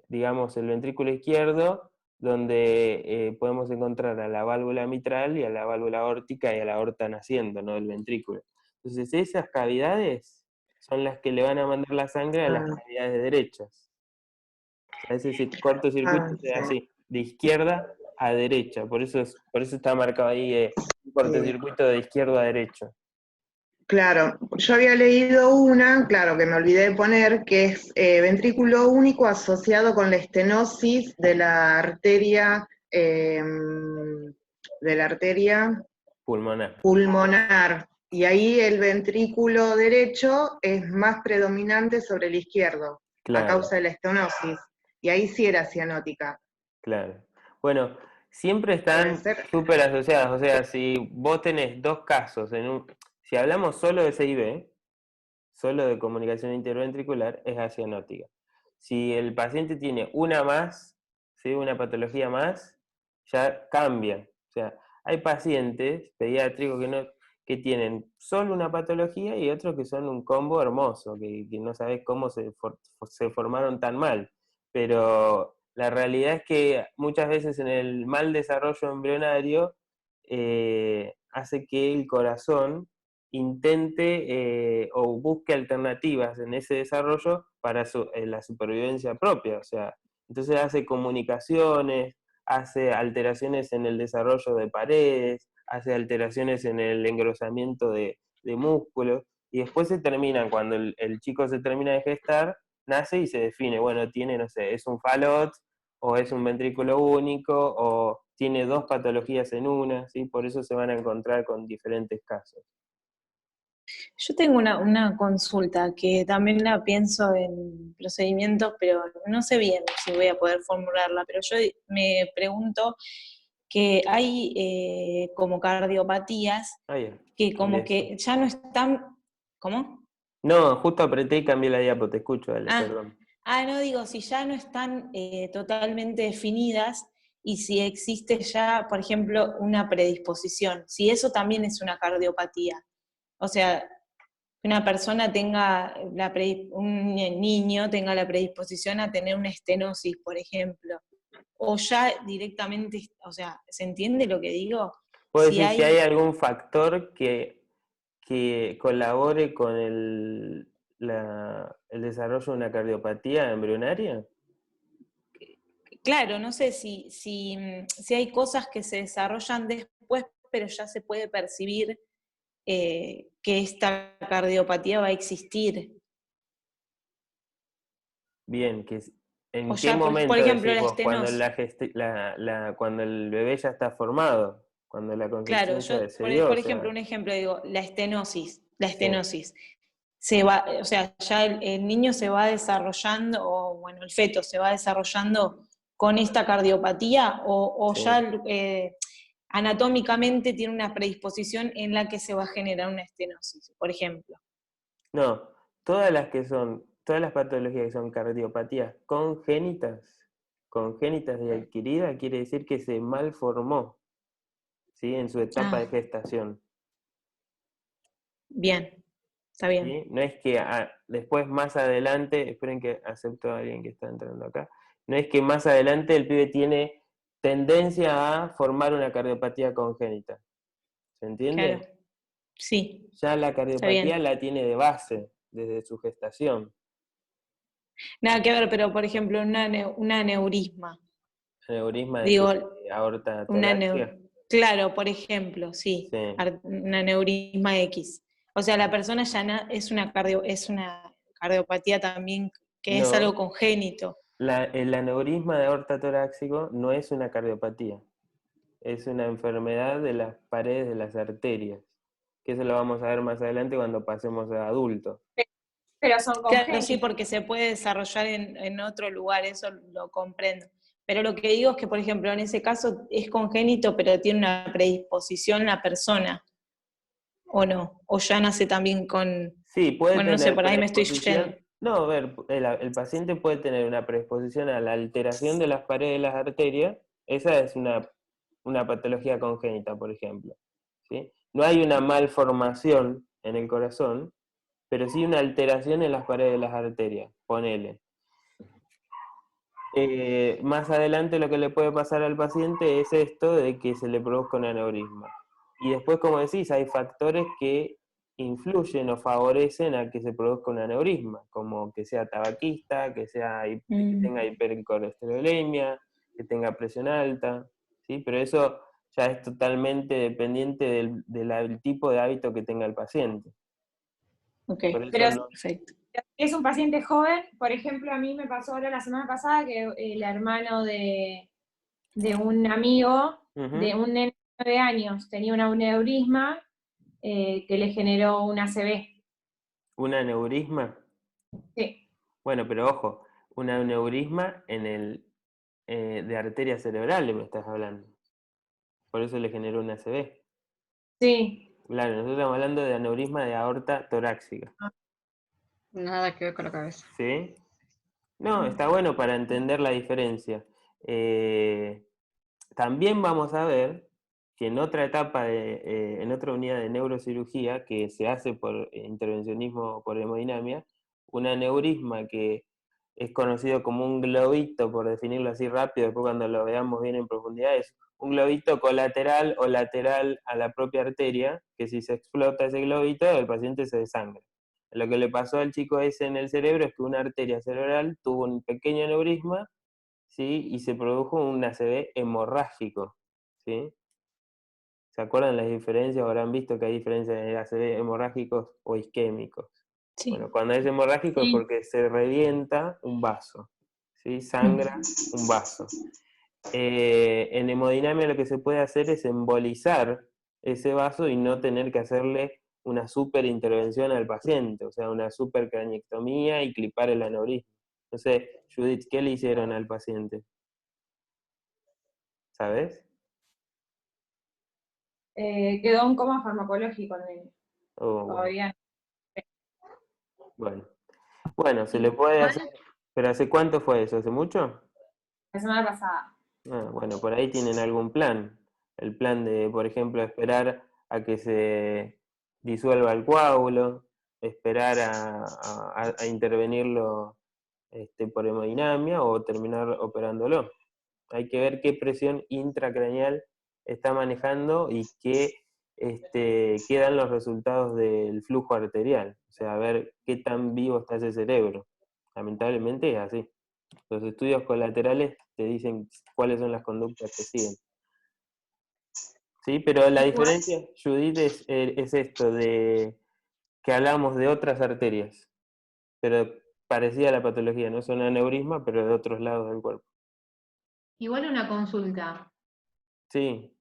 digamos, el ventrículo izquierdo, donde podemos encontrar a la válvula mitral y a la válvula aórtica y a la aorta naciendo, ¿no? Del ventrículo. Entonces, esas cavidades son las que le van a mandar la sangre a las cavidades derechas. O sea, ese cortocircuito se da así, de izquierda a derecha. Por eso está marcado ahí un cortocircuito de izquierdo a derecho. Claro, yo había leído una, claro, que me olvidé de poner, que es ventrículo único asociado con la estenosis de la arteria pulmonar. Y ahí el ventrículo derecho es más predominante sobre el izquierdo, Claro. a causa de la estenosis. Y ahí sí era cianótica. Claro. Bueno, siempre están súper asociadas. O sea, si vos tenés dos casos, si hablamos solo de CIB, solo de comunicación interventricular, es acianótica. Si el paciente tiene una más, ¿sí? Una patología más, ya cambia. O sea, hay pacientes pediátricos que tienen solo una patología y otros que son un combo hermoso, que no sabés cómo se formaron tan mal. Pero la realidad es que muchas veces en el mal desarrollo embrionario hace que el corazón intente o busque alternativas en ese desarrollo para la supervivencia propia. O sea, entonces hace comunicaciones, hace alteraciones en el desarrollo de paredes, hace alteraciones en el engrosamiento de músculos, y después se terminan, cuando el chico se termina de gestar, nace y se define, bueno, tiene, no sé, es un Fallot, o es un ventrículo único, o tiene dos patologías en una, ¿sí? Por eso se van a encontrar con diferentes casos. Yo tengo una consulta que también la pienso en procedimientos, pero no sé bien si voy a poder formularla, pero yo me pregunto que hay como cardiopatías que como que ya no están... ¿Cómo? No, justo apreté y cambié la diapo, te escucho, dale, perdón. No digo, si ya no están totalmente definidas y si existe ya, por ejemplo, una predisposición, si eso también es una cardiopatía. O sea, que una persona tenga, un niño tenga la predisposición a tener una estenosis, por ejemplo, o ya directamente, o sea, ¿se entiende lo que digo? ¿Puedo decir si hay algún factor que colabore con el desarrollo de una cardiopatía embrionaria? Claro, no sé si hay cosas que se desarrollan después, pero ya se puede percibir que esta cardiopatía va a existir. Bien, ¿en O qué ya, momento por ejemplo, decís la vos? Cuando, estenosis. cuando el bebé ya está formado, cuando la Claro, concepción se por dio, o sea, ejemplo, un ejemplo, digo, la estenosis se va, o sea, ya el niño se va desarrollando, o bueno, el feto se va desarrollando con esta cardiopatía, o ya anatómicamente tiene una predisposición en la que se va a generar una estenosis, por ejemplo. No, todas las patologías que son cardiopatías congénitas y adquiridas, quiere decir que se malformó, ¿sí? En su etapa de gestación. Bien, está bien. ¿Sí? No es que después más adelante, esperen que acepto a alguien que está entrando acá, no es que más adelante el pibe tiene tendencia a formar una cardiopatía congénita. ¿Se entiende? Claro, sí. Ya la cardiopatía la tiene de base, desde su gestación. Nada que ver, pero por ejemplo, un aneurisma. ¿Aneurisma de Digo, aorta una torácica? claro, por ejemplo, sí, Sí. un aneurisma X. O sea, la persona ya es una cardiopatía también, que es algo No, congénito. el aneurisma de aorta torácico no es una cardiopatía, es una enfermedad de las paredes de las arterias, que eso lo vamos a ver más adelante cuando pasemos a adultos. Pero son Claro, sí, congénitos. porque se puede desarrollar en otro lugar, eso lo comprendo. Pero lo que digo es que, por ejemplo, en ese caso es congénito, pero tiene una predisposición la persona, ¿o no? O ya nace también con... Sí, puede Bueno, no sé, tener por ahí me estoy yendo. predisposición. No, a ver, el paciente puede tener una predisposición a la alteración de las paredes de las arterias. Esa es una patología congénita, por ejemplo. ¿Sí? No hay una malformación en el corazón, pero sí una alteración en las paredes de las arterias. Ponele. Más adelante lo que le puede pasar al paciente es esto de que se le produzca un aneurisma. Y después, como decís, hay factores que influyen o favorecen a que se produzca un aneurisma, como que sea tabaquista, que tenga hipercolesterolemia, que tenga presión alta, ¿sí? Pero eso ya es totalmente dependiente del tipo de hábito que tenga el paciente. Ok, Por eso Pero no, perfecto. es un paciente joven, por ejemplo, a mí me pasó ahora la semana pasada que el hermano de un amigo, de un nene de 9 años, tenía un aneurisma que le generó un ACV. ¿un aneurisma? Sí. Bueno, pero ojo, un aneurisma de arteria cerebral me estás hablando. Por eso le generó una ACV. Sí. Claro, nosotros estamos hablando de aneurisma de aorta torácica. Nada que ver con la cabeza. ¿Sí? No, está bueno para entender la diferencia. También vamos a ver que en otra etapa, en otra unidad de neurocirugía que se hace por intervencionismo por hemodinamia, un aneurisma que es conocido como un globito, por definirlo así rápido, después cuando lo veamos bien en profundidad, es un globito colateral o lateral a la propia arteria, que si se explota ese globito, el paciente se desangra. Lo que le pasó al chico ese en el cerebro es que una arteria cerebral tuvo un pequeño aneurisma, ¿sí? Y se produjo un ACV hemorrágico, ¿sí? ¿Se acuerdan las diferencias? Habrán visto que hay diferencias en ACV hemorrágicos o isquémicos. Sí. Bueno, cuando es hemorrágico es porque se revienta un vaso, ¿sí? Sangra un vaso. En hemodinamia lo que se puede hacer es embolizar ese vaso y no tener que hacerle una super intervención al paciente, o sea, una super craniectomía y clipar el aneurisma. Entonces, Judith, ¿qué le hicieron al paciente? ¿Sabes? Quedó en coma farmacológico el nene. Oh, Todavía bueno, se le puede hacer, pero ¿hace cuánto fue eso? ¿Hace mucho? la semana pasada. Bueno, por ahí tienen algún plan. El plan de, por ejemplo, esperar a que se disuelva el coágulo, esperar a intervenirlo por hemodinamia o terminar operándolo. Hay que ver qué presión intracraneal está manejando y qué dan los resultados del flujo arterial. O sea, a ver qué tan vivo está ese cerebro. Lamentablemente es así. Los estudios colaterales te dicen cuáles son las conductas que siguen. ¿Sí? Pero la diferencia, Judith, es esto, de que hablamos de otras arterias, pero parecida a la patología, no son aneurisma, pero de otros lados del cuerpo. Igual una consulta. Sí.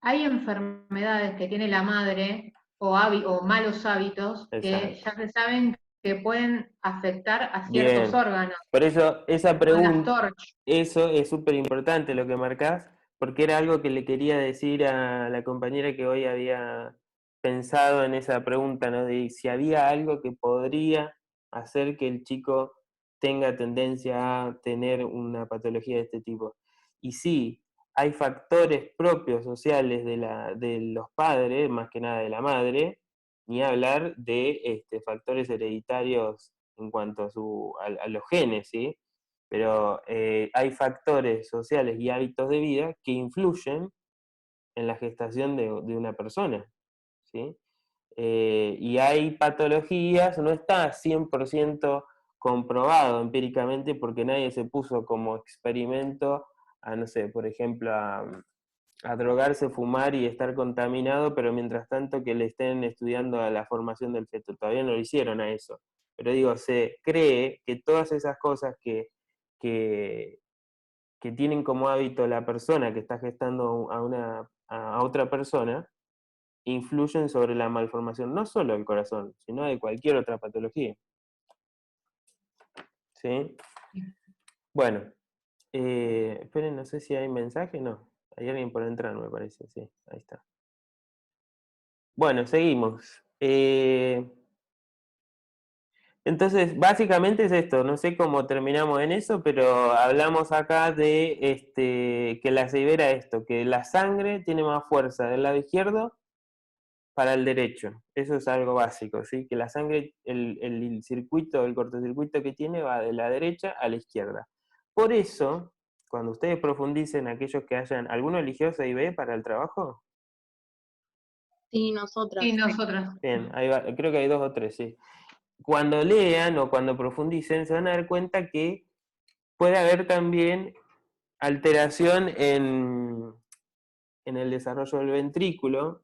Hay enfermedades que tiene la madre o malos hábitos que ya se saben que pueden afectar a ciertos Bien. órganos. Por eso, esa Como las pregunta, TORCH. eso es súper importante lo que marcás, porque era algo que le quería decir a la compañera que hoy había pensado en esa pregunta, ¿no? De si había algo que podría hacer que el chico tenga tendencia a tener una patología de este tipo. Y sí, hay factores propios sociales de los padres, más que nada de la madre, ni hablar de factores hereditarios en cuanto a los genes, ¿sí? Pero hay factores sociales y hábitos de vida que influyen en la gestación de una persona, ¿sí? Y hay patologías, no está 100% comprobado empíricamente porque nadie se puso como experimento a, no sé, por ejemplo, a drogarse, fumar y estar contaminado, pero mientras tanto que le estén estudiando a la formación del feto. Todavía no lo hicieron a eso. Pero digo, se cree que todas esas cosas que tienen como hábito la persona que está gestando a otra persona, influyen sobre la malformación, no solo del corazón, sino de cualquier otra patología. ¿Sí? Bueno, esperen, no sé si hay mensaje, no. Hay alguien por entrar, me parece, sí, ahí está. Bueno, seguimos. Entonces, básicamente es esto, no sé cómo terminamos en eso, pero hablamos acá de que la CIB era esto, que la sangre tiene más fuerza del lado izquierdo para el derecho. Eso es algo básico, ¿sí? Que la sangre, el circuito, el cortocircuito que tiene va de la derecha a la izquierda. Por eso, cuando ustedes profundicen, aquellos que hayan... ¿Alguno eligió CIB para el trabajo? Sí, nosotras. Sí, nosotras. Bien, ahí va, creo que hay 2 o 3, sí. Cuando lean o cuando profundicen, se van a dar cuenta que puede haber también alteración en el desarrollo del ventrículo,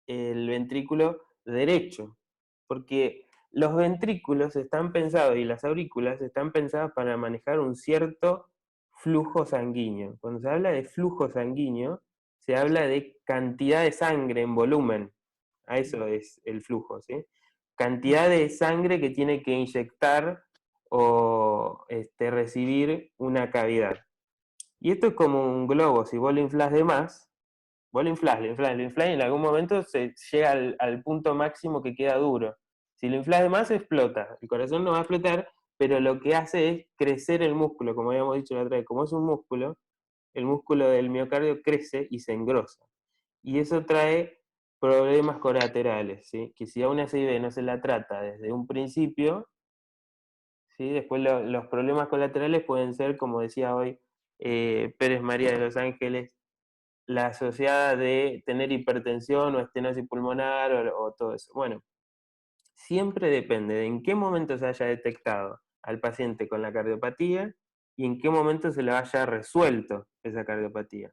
el ventrículo derecho, porque los ventrículos están pensados y las aurículas están pensadas para manejar un cierto flujo sanguíneo. Cuando se habla de flujo sanguíneo, se habla de cantidad de sangre en volumen. A eso es el flujo, ¿sí? Cantidad de sangre que tiene que inyectar o recibir una cavidad. Y esto es como un globo, si vos lo inflás de más, vos lo inflás, y en algún momento se llega al punto máximo que queda duro. Si lo inflás de más, explota. El corazón no va a explotar, pero lo que hace es crecer el músculo, como habíamos dicho la otra vez. Como es un músculo, el músculo del miocardio crece y se engrosa. Y eso trae problemas colaterales, ¿sí? Que si a una CIB no se la trata desde un principio, ¿sí? Después los problemas colaterales pueden ser, como decía hoy Pérez María de Los Ángeles, la asociada de tener hipertensión o estenosis pulmonar o todo eso. Bueno, siempre depende de en qué momento se haya detectado al paciente con la cardiopatía y en qué momento se le haya resuelto esa cardiopatía.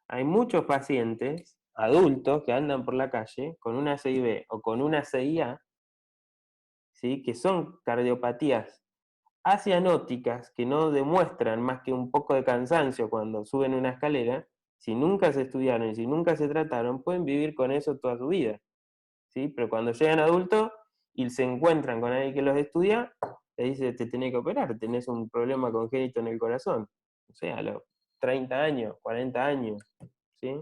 Hay muchos pacientes adultos que andan por la calle con una CIB o con una CIA, ¿sí? Que son cardiopatías asianóticas que no demuestran más que un poco de cansancio cuando suben una escalera. Si nunca se estudiaron y si nunca se trataron, pueden vivir con eso toda su vida, ¿sí? Pero cuando llegan adultos y se encuentran con alguien que los estudia, le dice, te tenés que operar, tenés un problema congénito en el corazón. O sea, a los 30 años, 40 años, ¿sí?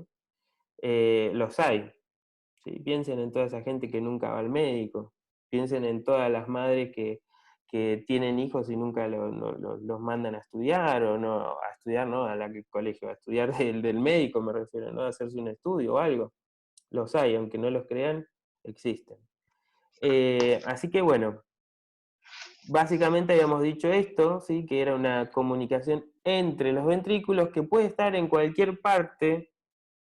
Los hay, ¿sí? Piensen en toda esa gente que nunca va al médico, piensen en todas las madres que tienen hijos y nunca los mandan a estudiar, o no, a estudiar no al colegio, a estudiar del médico me refiero, ¿no? A hacerse un estudio o algo. Los hay, aunque no los crean, existen. Así que bueno, básicamente habíamos dicho esto, ¿sí? Que era una comunicación entre los ventrículos que puede estar en cualquier parte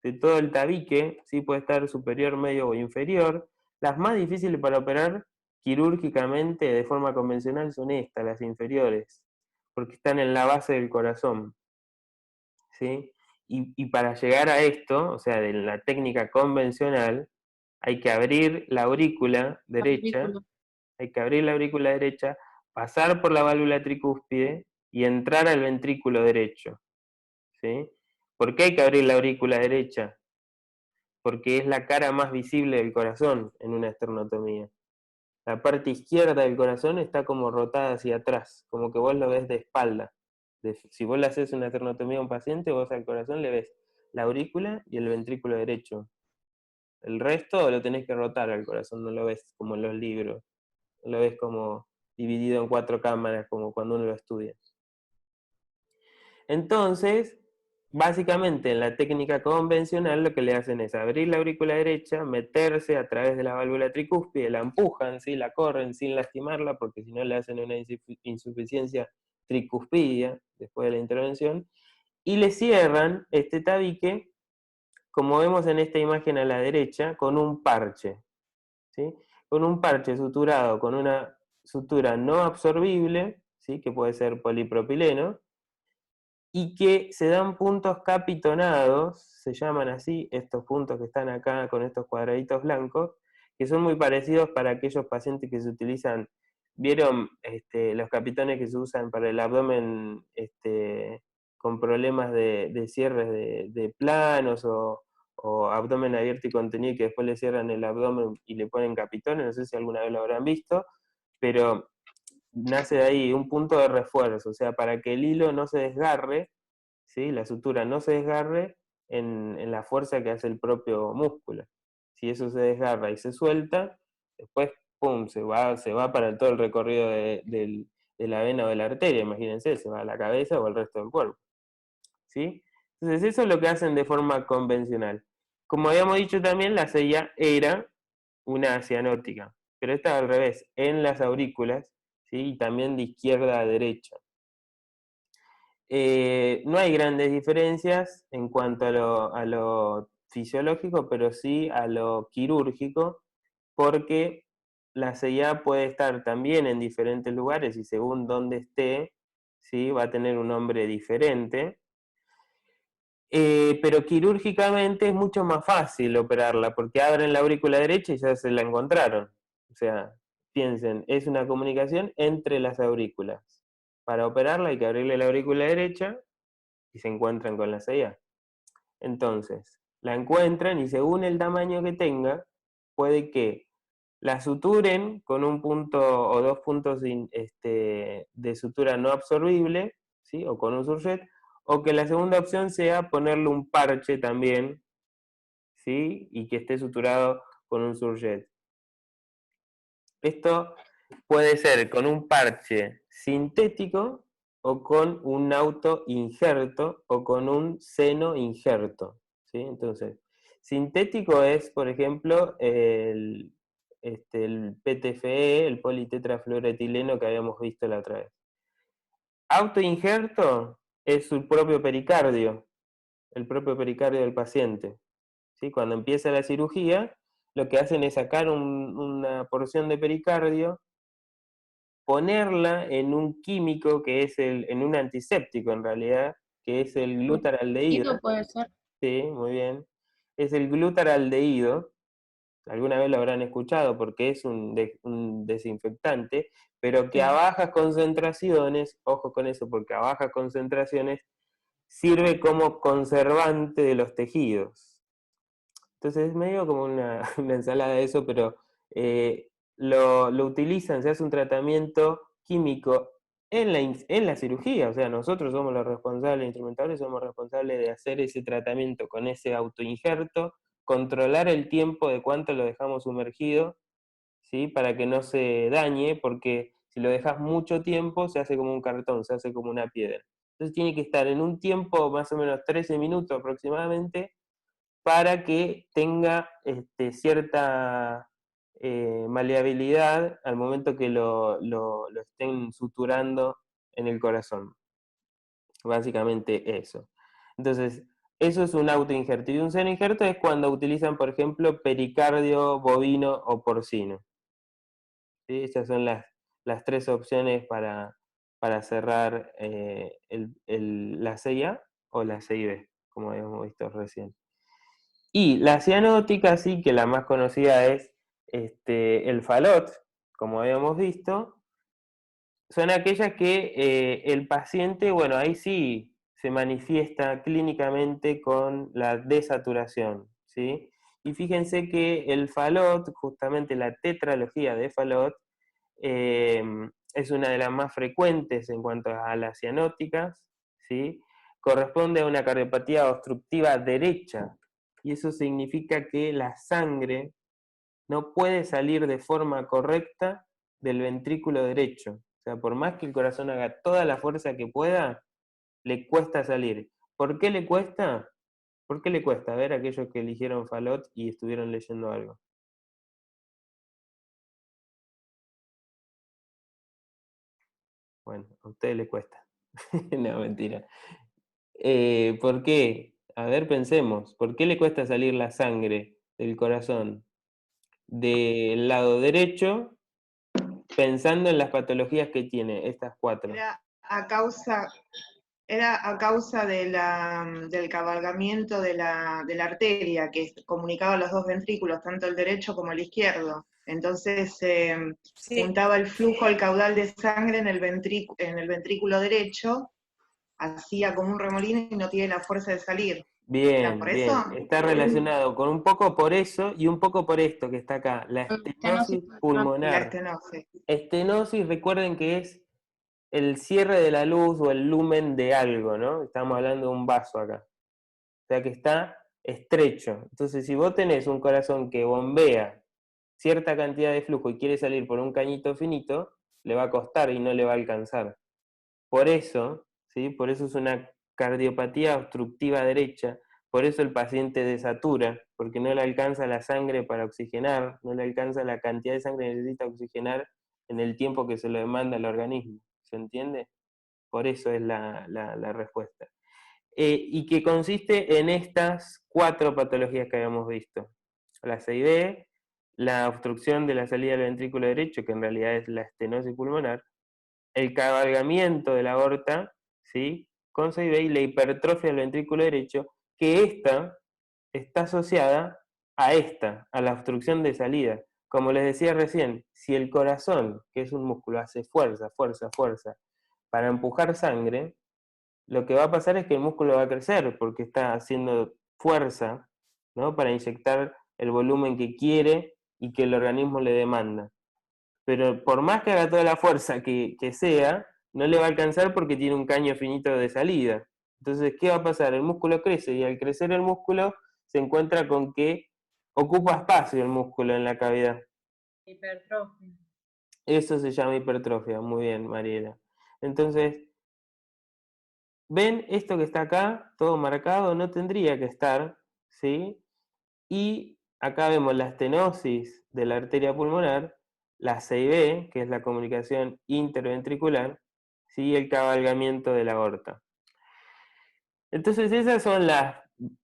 de todo el tabique, ¿sí? Puede estar superior, medio o inferior. Las más difíciles para operar quirúrgicamente de forma convencional son estas, las inferiores, porque están en la base del corazón, ¿sí? Y para llegar a esto, o sea, de la técnica convencional, hay que abrir la aurícula derecha, pasar por la válvula tricúspide y entrar al ventrículo derecho, ¿sí? ¿Por qué hay que abrir la aurícula derecha? Porque es la cara más visible del corazón en una esternotomía. La parte izquierda del corazón está como rotada hacia atrás, como que vos lo ves de espalda. Si vos le haces una esternotomía a un paciente, vos al corazón le ves la aurícula y el ventrículo derecho. El resto lo tenés que rotar al corazón, no lo ves como en los libros. Lo ves como dividido en 4 cámaras, como cuando uno lo estudia. Entonces, básicamente en la técnica convencional lo que le hacen es abrir la aurícula derecha, meterse a través de la válvula tricúspide, la empujan, ¿sí? La corren sin lastimarla, porque si no le hacen una insuficiencia tricuspidia después de la intervención, y le cierran este tabique, como vemos en esta imagen a la derecha, con un parche, ¿sí? Con un parche suturado con una sutura no absorbible, ¿sí? Que puede ser polipropileno, y que se dan puntos capitonados, se llaman así, estos puntos que están acá con estos cuadraditos blancos, que son muy parecidos para aquellos pacientes que se utilizan, ¿vieron los capitones que se usan para el abdomen con problemas de cierres de planos o abdomen abierto y contenido, que después le cierran el abdomen y le ponen capitones? No sé si alguna vez lo habrán visto, pero nace de ahí un punto de refuerzo, o sea, para que el hilo no se desgarre, ¿sí? La sutura no se desgarre en la fuerza que hace el propio músculo. Si eso se desgarra y se suelta, después, ¡pum!, se va para todo el recorrido de la vena o de la arteria, imagínense, se va a la cabeza o al resto del cuerpo, ¿sí? Entonces eso es lo que hacen de forma convencional. Como habíamos dicho también, la sella era una cianótica, pero esta al revés, en las aurículas, ¿sí? Y también de izquierda a derecha. No hay grandes diferencias en cuanto a lo fisiológico, pero sí a lo quirúrgico, porque la CIA puede estar también en diferentes lugares y según dónde esté, ¿sí? Va a tener un nombre diferente. Pero quirúrgicamente es mucho más fácil operarla, porque abren la aurícula derecha y ya se la encontraron. O sea, piensen, es una comunicación entre las aurículas. Para operarla hay que abrirle la aurícula derecha y se encuentran con la CIA. Entonces, la encuentran y según el tamaño que tenga, puede que la suturen con un punto o dos puntos de sutura no absorbible, ¿sí? O con un surjet, o que la segunda opción sea ponerle un parche también, ¿sí? Y que esté suturado con un surjet. Esto puede ser con un parche sintético o con un autoinjerto o con un seno injerto, ¿sí? Entonces, sintético es, por ejemplo, el PTFE, el politetrafluoretileno que habíamos visto la otra vez. Autoinjerto es su propio pericardio, el propio pericardio del paciente, ¿sí? Cuando empieza la cirugía, lo que hacen es sacar una porción de pericardio, ponerla en un químico que es en un antiséptico en realidad, que es el glutaraldehído. Puede ser. Sí, muy bien. Es el glutaraldehído. Alguna vez lo habrán escuchado porque es un desinfectante, pero que a bajas concentraciones, ojo con eso, porque a bajas concentraciones sirve como conservante de los tejidos. Entonces es medio como una ensalada de eso, pero lo utilizan, se hace un tratamiento químico en la cirugía, o sea, nosotros somos los responsables, instrumentadores, somos responsables de hacer ese tratamiento con ese autoinjerto, controlar el tiempo de cuánto lo dejamos sumergido, ¿sí? Para que no se dañe, porque si lo dejas mucho tiempo se hace como un cartón, se hace como una piedra. Entonces tiene que estar en un tiempo más o menos 13 minutos aproximadamente, para que tenga cierta maleabilidad al momento que lo estén suturando en el corazón. Básicamente eso. Entonces, eso es un autoinjerto. Y un seno-injerto es cuando utilizan, por ejemplo, pericardio bovino o porcino. ¿Sí? Esas son las tres opciones para cerrar la CIA o la CIB, como habíamos visto recién. Y la cianótica, sí, que la más conocida es el Falot, como habíamos visto, son aquellas que el paciente, bueno, ahí sí se manifiesta clínicamente con la desaturación, ¿sí? Y fíjense que el Falot, justamente la tetralogía de Falot, es una de las más frecuentes en cuanto a las cianóticas, ¿sí? Corresponde a una cardiopatía obstructiva derecha, y eso significa que la sangre no puede salir de forma correcta del ventrículo derecho. O sea, por más que el corazón haga toda la fuerza que pueda, le cuesta salir. ¿Por qué le cuesta? ¿Por qué le cuesta? A ver, aquellos que eligieron Falot y estuvieron leyendo algo. Bueno, a ustedes les cuesta. No, mentira. ¿Por qué? A ver, pensemos. ¿Por qué le cuesta salir la sangre del corazón del lado derecho pensando en las patologías que tiene, estas 4. Era a causa del cabalgamiento de la arteria que comunicaba los dos ventrículos, tanto el derecho como el izquierdo. Entonces juntaba el flujo, el caudal de sangre en el ventrículo derecho, hacía como un remolino y no tiene la fuerza de salir. Bien, ¿Por bien. eso? Está relacionado con un poco por eso y un poco por esto que está acá, la estenosis pulmonar. La estenosis. Estenosis, recuerden que es el cierre de la luz o el lumen de algo, ¿no? Estamos hablando de un vaso acá. O sea que está estrecho. Entonces, si vos tenés un corazón que bombea cierta cantidad de flujo y quiere salir por un cañito finito, le va a costar y no le va a alcanzar. Por eso, ¿sí? Por eso es una cardiopatía obstructiva derecha, por eso el paciente desatura, porque no le alcanza la sangre para oxigenar, no le alcanza la cantidad de sangre que necesita oxigenar en el tiempo que se lo demanda el organismo. ¿Se entiende? Por eso es la respuesta. Y que consiste en estas 4 patologías que habíamos visto. La CIB, la obstrucción de la salida del ventrículo derecho, que en realidad es la estenosis pulmonar, el cabalgamiento de la aorta, ¿sí? Con CIB, y la hipertrofia del ventrículo derecho, que esta está asociada a la obstrucción de salida. Como les decía recién, si el corazón, que es un músculo, hace fuerza para empujar sangre, lo que va a pasar es que el músculo va a crecer porque está haciendo fuerza, ¿no? Para inyectar el volumen que quiere y que el organismo le demanda. Pero por más que haga toda la fuerza que sea, no le va a alcanzar porque tiene un caño finito de salida. Entonces, ¿qué va a pasar? El músculo crece y al crecer el músculo se encuentra con que ocupa espacio el músculo en la cavidad. Hipertrofia. Eso se llama hipertrofia. Muy bien, Mariela. Entonces, ¿ven esto que está acá? Todo marcado, no tendría que estar, ¿sí? Y acá vemos la estenosis de la arteria pulmonar, la CIB, que es la comunicación interventricular, ¿sí? Y el cabalgamiento de la aorta. Entonces esas son las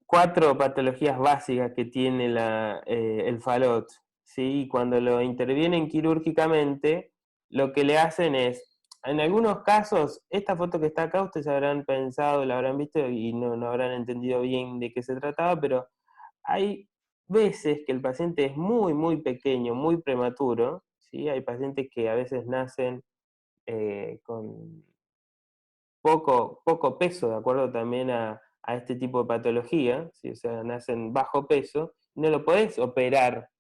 4 patologías básicas que tiene el FALOT, ¿sí? Y cuando lo intervienen quirúrgicamente, lo que le hacen es, en algunos casos, esta foto que está acá, ustedes habrán pensado, la habrán visto y no habrán entendido bien de qué se trataba, pero hay veces que el paciente es muy, muy pequeño, muy prematuro, ¿sí? Hay pacientes que a veces nacen con poco peso, de acuerdo también a este tipo de patología, ¿sí? O sea, nacen bajo peso, no lo podés operar,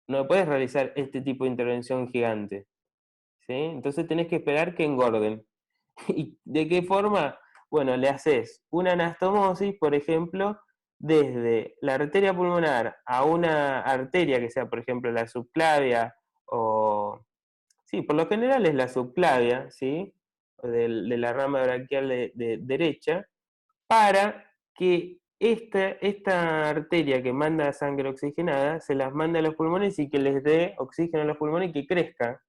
no podés realizar este tipo de intervención gigante, ¿sí? Entonces tenés que esperar que engorden. ¿Y de qué forma? Bueno, le haces una anastomosis, por ejemplo, desde la arteria pulmonar a una arteria que sea, por ejemplo, la subclavia o... Sí, por lo general es la subclavia, ¿sí? De la rama braquial de derecha, para que esta arteria que manda sangre oxigenada se las mande a los pulmones y que les dé oxígeno a los pulmones y que crezca,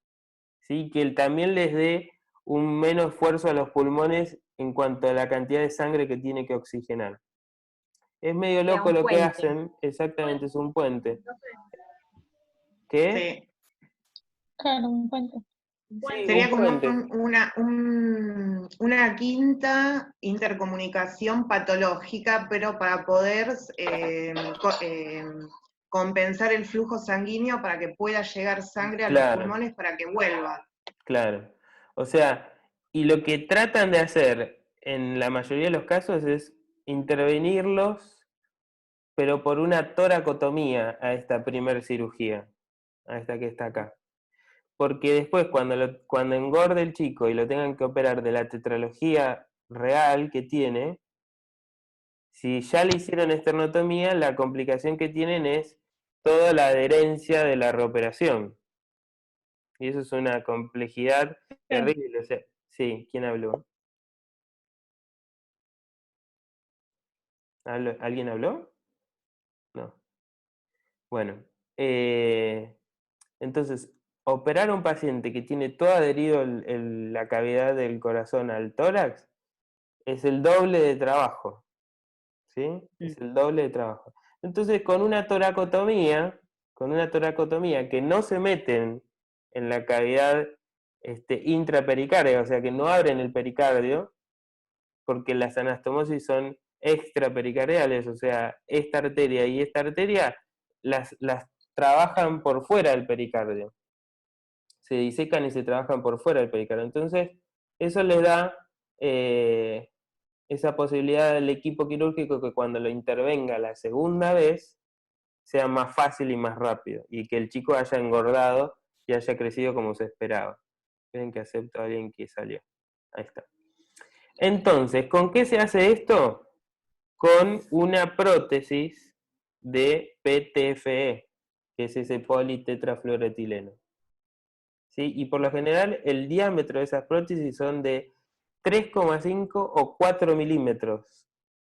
¿sí? Que también les dé un menos esfuerzo a los pulmones en cuanto a la cantidad de sangre que tiene que oxigenar. Es medio loco lo que hacen, exactamente, es un puente. ¿Qué? Sí. Claro, un puente. Sería como una quinta intercomunicación patológica, pero para poder compensar el flujo sanguíneo para que pueda llegar sangre a los pulmones para que vuelva. Claro. O sea, y lo que tratan de hacer en la mayoría de los casos es intervenirlos, pero por una toracotomía a esta primer cirugía, a esta que está acá. Porque después, cuando engorde el chico y lo tengan que operar de la tetralogía real que tiene, si ya le hicieron esternotomía, la complicación que tienen es toda la adherencia de la reoperación. Y eso es una complejidad terrible. O sea, sí, ¿quién habló? ¿Alguien habló? No. Bueno, entonces, operar a un paciente que tiene todo adherido la cavidad del corazón al tórax es el doble de trabajo, ¿sí? Es el doble de trabajo. Entonces, con una toracotomía que no se meten en la cavidad intrapericardia, o sea que no abren el pericardio, porque las anastomosis son extrapericardiales, o sea, esta arteria y esta arteria las trabajan por fuera del pericardio. Se disecan y se trabajan por fuera del pericardio. Entonces, eso les da esa posibilidad al equipo quirúrgico que cuando lo intervenga la segunda vez, sea más fácil y más rápido, y que el chico haya engordado y haya crecido como se esperaba. Miren que acepto a alguien que salió. Ahí está. Entonces, ¿con qué se hace esto? Con una prótesis de PTFE, que es ese politetrafluoretileno. ¿Sí? Y por lo general, el diámetro de esas prótesis son de 3,5 o 4 milímetros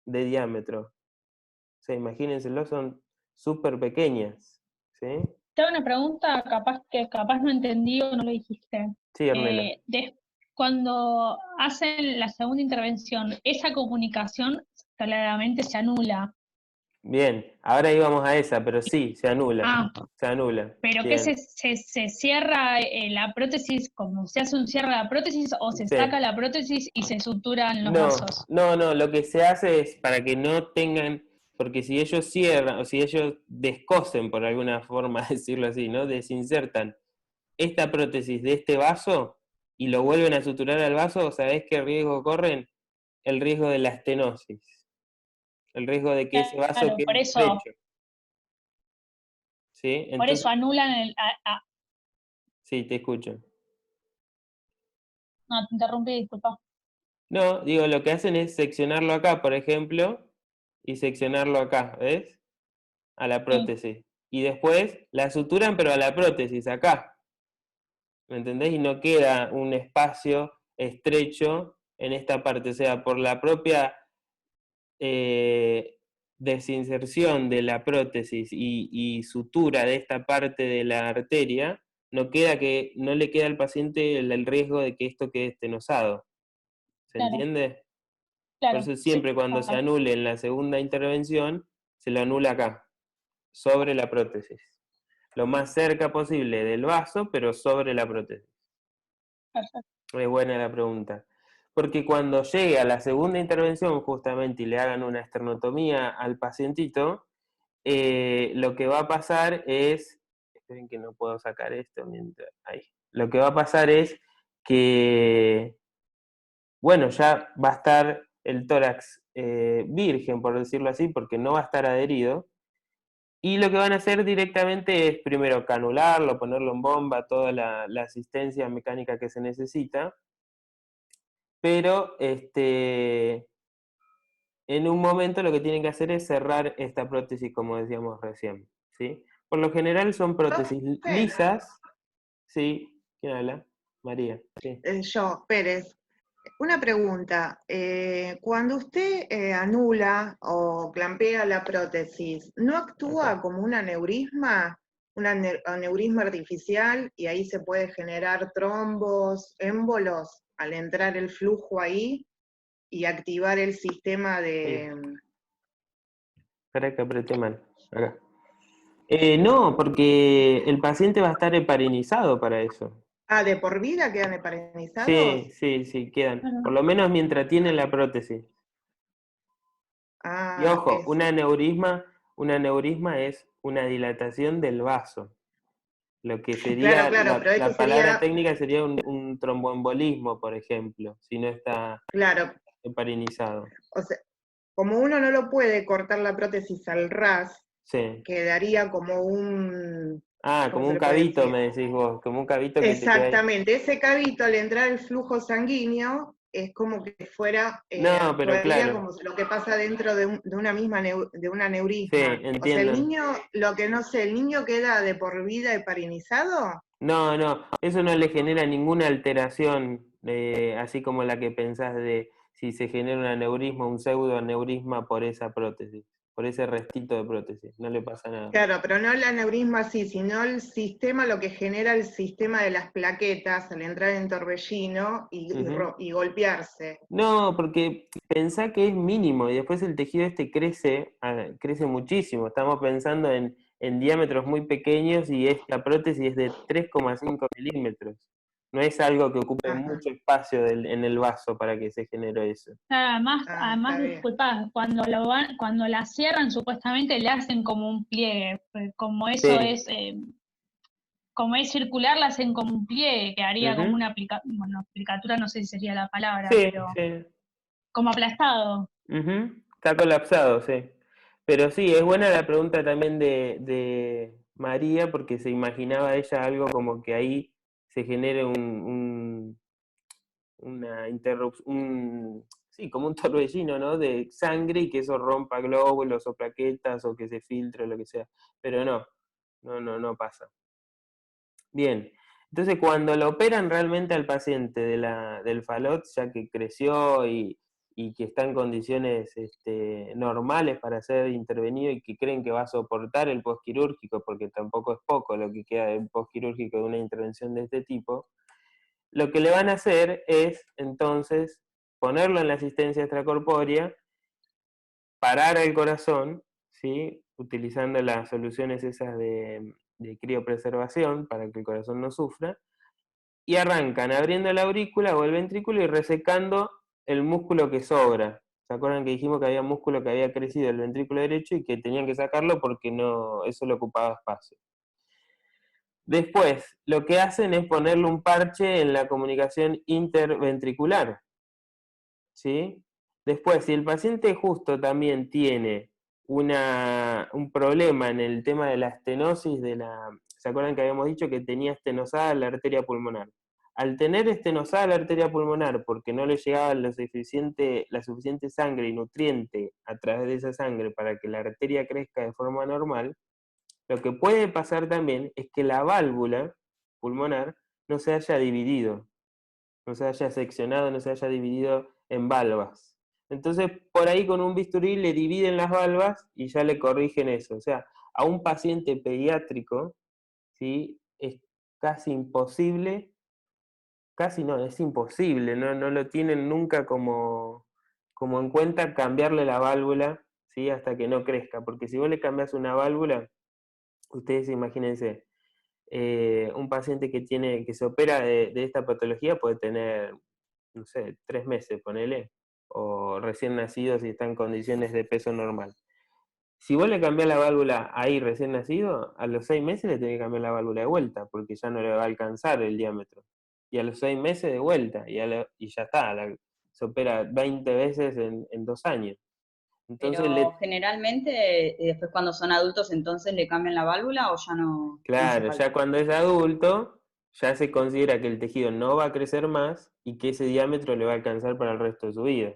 de diámetro. O sea, imagínenselo, son súper pequeñas. ¿Sí? Te hago una pregunta, capaz no entendí o no lo dijiste. Sí, Ornella. Cuando hacen la segunda intervención, esa comunicación claramente se anula. Bien, ahora íbamos a esa, pero sí, se anula. Se anula. ¿Pero bien. qué se cierra la prótesis, como se hace un cierre de la prótesis, o se saca la prótesis y se suturan los vasos? No, lo que se hace es para que no tengan, porque si ellos cierran, o si ellos descosen, por alguna forma decirlo así, ¿no? Desinsertan esta prótesis de este vaso y lo vuelven a suturar al vaso, ¿sabés qué riesgo corren? El riesgo de la estenosis. El riesgo de que ese vaso quede estrecho. ¿Sí? Entonces, por eso anulan el... Sí, te escucho. No, te interrumpí, disculpa. No, digo, lo que hacen es seccionarlo acá, por ejemplo, y seccionarlo acá, ¿ves? A la prótesis. Sí. Y después la suturan, pero a la prótesis, acá. ¿Me entendés? Y no queda un espacio estrecho en esta parte. O sea, por la propia desinserción de la prótesis y sutura de esta parte de la arteria, no le queda al paciente el riesgo de que esto quede estenosado. ¿Se entiende? Claro, por eso siempre cuando se anule en la segunda intervención, se lo anula acá, sobre la prótesis. Lo más cerca posible del vaso, pero sobre la prótesis. Perfecto. Es buena la pregunta. Porque cuando llegue a la segunda intervención, justamente, y le hagan una esternotomía al pacientito, lo que va a pasar es... Esperen que no puedo sacar esto mientras... Ahí. Lo que va a pasar es que... Bueno, ya va a estar el tórax virgen, por decirlo así, porque no va a estar adherido. Y lo que van a hacer directamente es primero canularlo, ponerlo en bomba, toda la asistencia mecánica que se necesita. Pero en un momento lo que tienen que hacer es cerrar esta prótesis, como decíamos recién. ¿Sí? Por lo general son prótesis lisas. ¿Sí? ¿Quién habla? María. Sí. Yo, Pérez. Una pregunta, cuando usted anula o clampea la prótesis, ¿no actúa como un aneurisma artificial y ahí se puede generar trombos, émbolos al entrar el flujo ahí y activar el sistema de... Espera que apreté mal, acá. No, porque el paciente va a estar heparinizado para eso. Ah, ¿de por vida quedan heparinizados? Sí, quedan. Por lo menos mientras tienen la prótesis. Y ojo, un aneurisma es una dilatación del vaso. Lo que sería, la palabra técnica sería un tromboembolismo, por ejemplo, si no está heparinizado. O sea, como uno no lo puede cortar la prótesis al ras, quedaría como un... Ah, como un cabito, me decís vos, como un cabito que exactamente, ese cabito al entrar el flujo sanguíneo es como que fuera, no, pero claro, como lo que pasa dentro de una misma de un aneurisma. Sí, entiendo. O sea, el niño, lo que no sé, ¿el niño queda de por vida heparinizado? No, eso no le genera ninguna alteración, así como la que pensás de si se genera un aneurisma, un pseudoaneurisma por esa prótesis, por ese restito de prótesis, no le pasa nada. Claro, pero no el aneurisma sí, sino el sistema, lo que genera el sistema de las plaquetas al entrar en torbellino y golpearse. No, porque pensá que es mínimo y después el tejido crece muchísimo. Estamos pensando en en diámetros muy pequeños y esta prótesis es de 3,5 milímetros. No es algo que ocupe mucho espacio en el vaso para que se genere eso. Además, disculpa, cuando la cierran supuestamente le hacen como un pliegue, como eso es, como es circular, la hacen como un pliegue, que haría como una aplicatura, no sé si sería la palabra, pero como aplastado. Está colapsado, sí. Pero sí, es buena la pregunta también de María, porque se imaginaba ella algo como que ahí se genere una interrupción, sí, como un torbellino, ¿no? De sangre y que eso rompa glóbulos o plaquetas o que se filtre o lo que sea. Pero no pasa. Bien, entonces cuando lo operan realmente al paciente del falot, ya que creció y que está en condiciones normales para ser intervenido y que creen que va a soportar el postquirúrgico, porque tampoco es poco lo que queda del postquirúrgico de una intervención de este tipo, lo que le van a hacer es entonces ponerlo en la asistencia extracorpórea, parar el corazón, ¿sí? Utilizando las soluciones esas de criopreservación para que el corazón no sufra, y arrancan abriendo la aurícula o el ventrículo y resecando el músculo que sobra. ¿Se acuerdan que dijimos que había músculo que había crecido el ventrículo derecho y que tenían que sacarlo porque eso le ocupaba espacio? Después, lo que hacen es ponerle un parche en la comunicación interventricular, ¿sí? Después, si el paciente justo también tiene un problema en el tema de la estenosis ¿se acuerdan que habíamos dicho que tenía estenosada la arteria pulmonar? Al tener estenosada la arteria pulmonar porque no le llegaba la suficiente sangre y nutriente a través de esa sangre para que la arteria crezca de forma normal, lo que puede pasar también es que la válvula pulmonar no se haya dividido, no se haya seccionado, no se haya dividido en valvas. Entonces, por ahí con un bisturí le dividen las valvas y ya le corrigen eso. O sea, a un paciente pediátrico, ¿sí? Es casi imposible, es imposible, no lo tienen nunca como en cuenta cambiarle la válvula, ¿sí? Hasta que no crezca, porque si vos le cambias una válvula, ustedes imagínense, un paciente que se opera de esta patología puede tener, no sé, 3 meses, ponele, o recién nacido si está en condiciones de peso normal. Si vos le cambiás la válvula ahí recién nacido, a los 6 meses le tenés que cambiar la válvula de vuelta, porque ya no le va a alcanzar el diámetro. Y a los 6 meses de vuelta, y ya está, se opera 20 veces en 2 años. Entonces Pero generalmente, después cuando son adultos, entonces le cambian la válvula o ya no. Claro, ya cuando es adulto, ya se considera que el tejido no va a crecer más y que ese diámetro le va a alcanzar para el resto de su vida,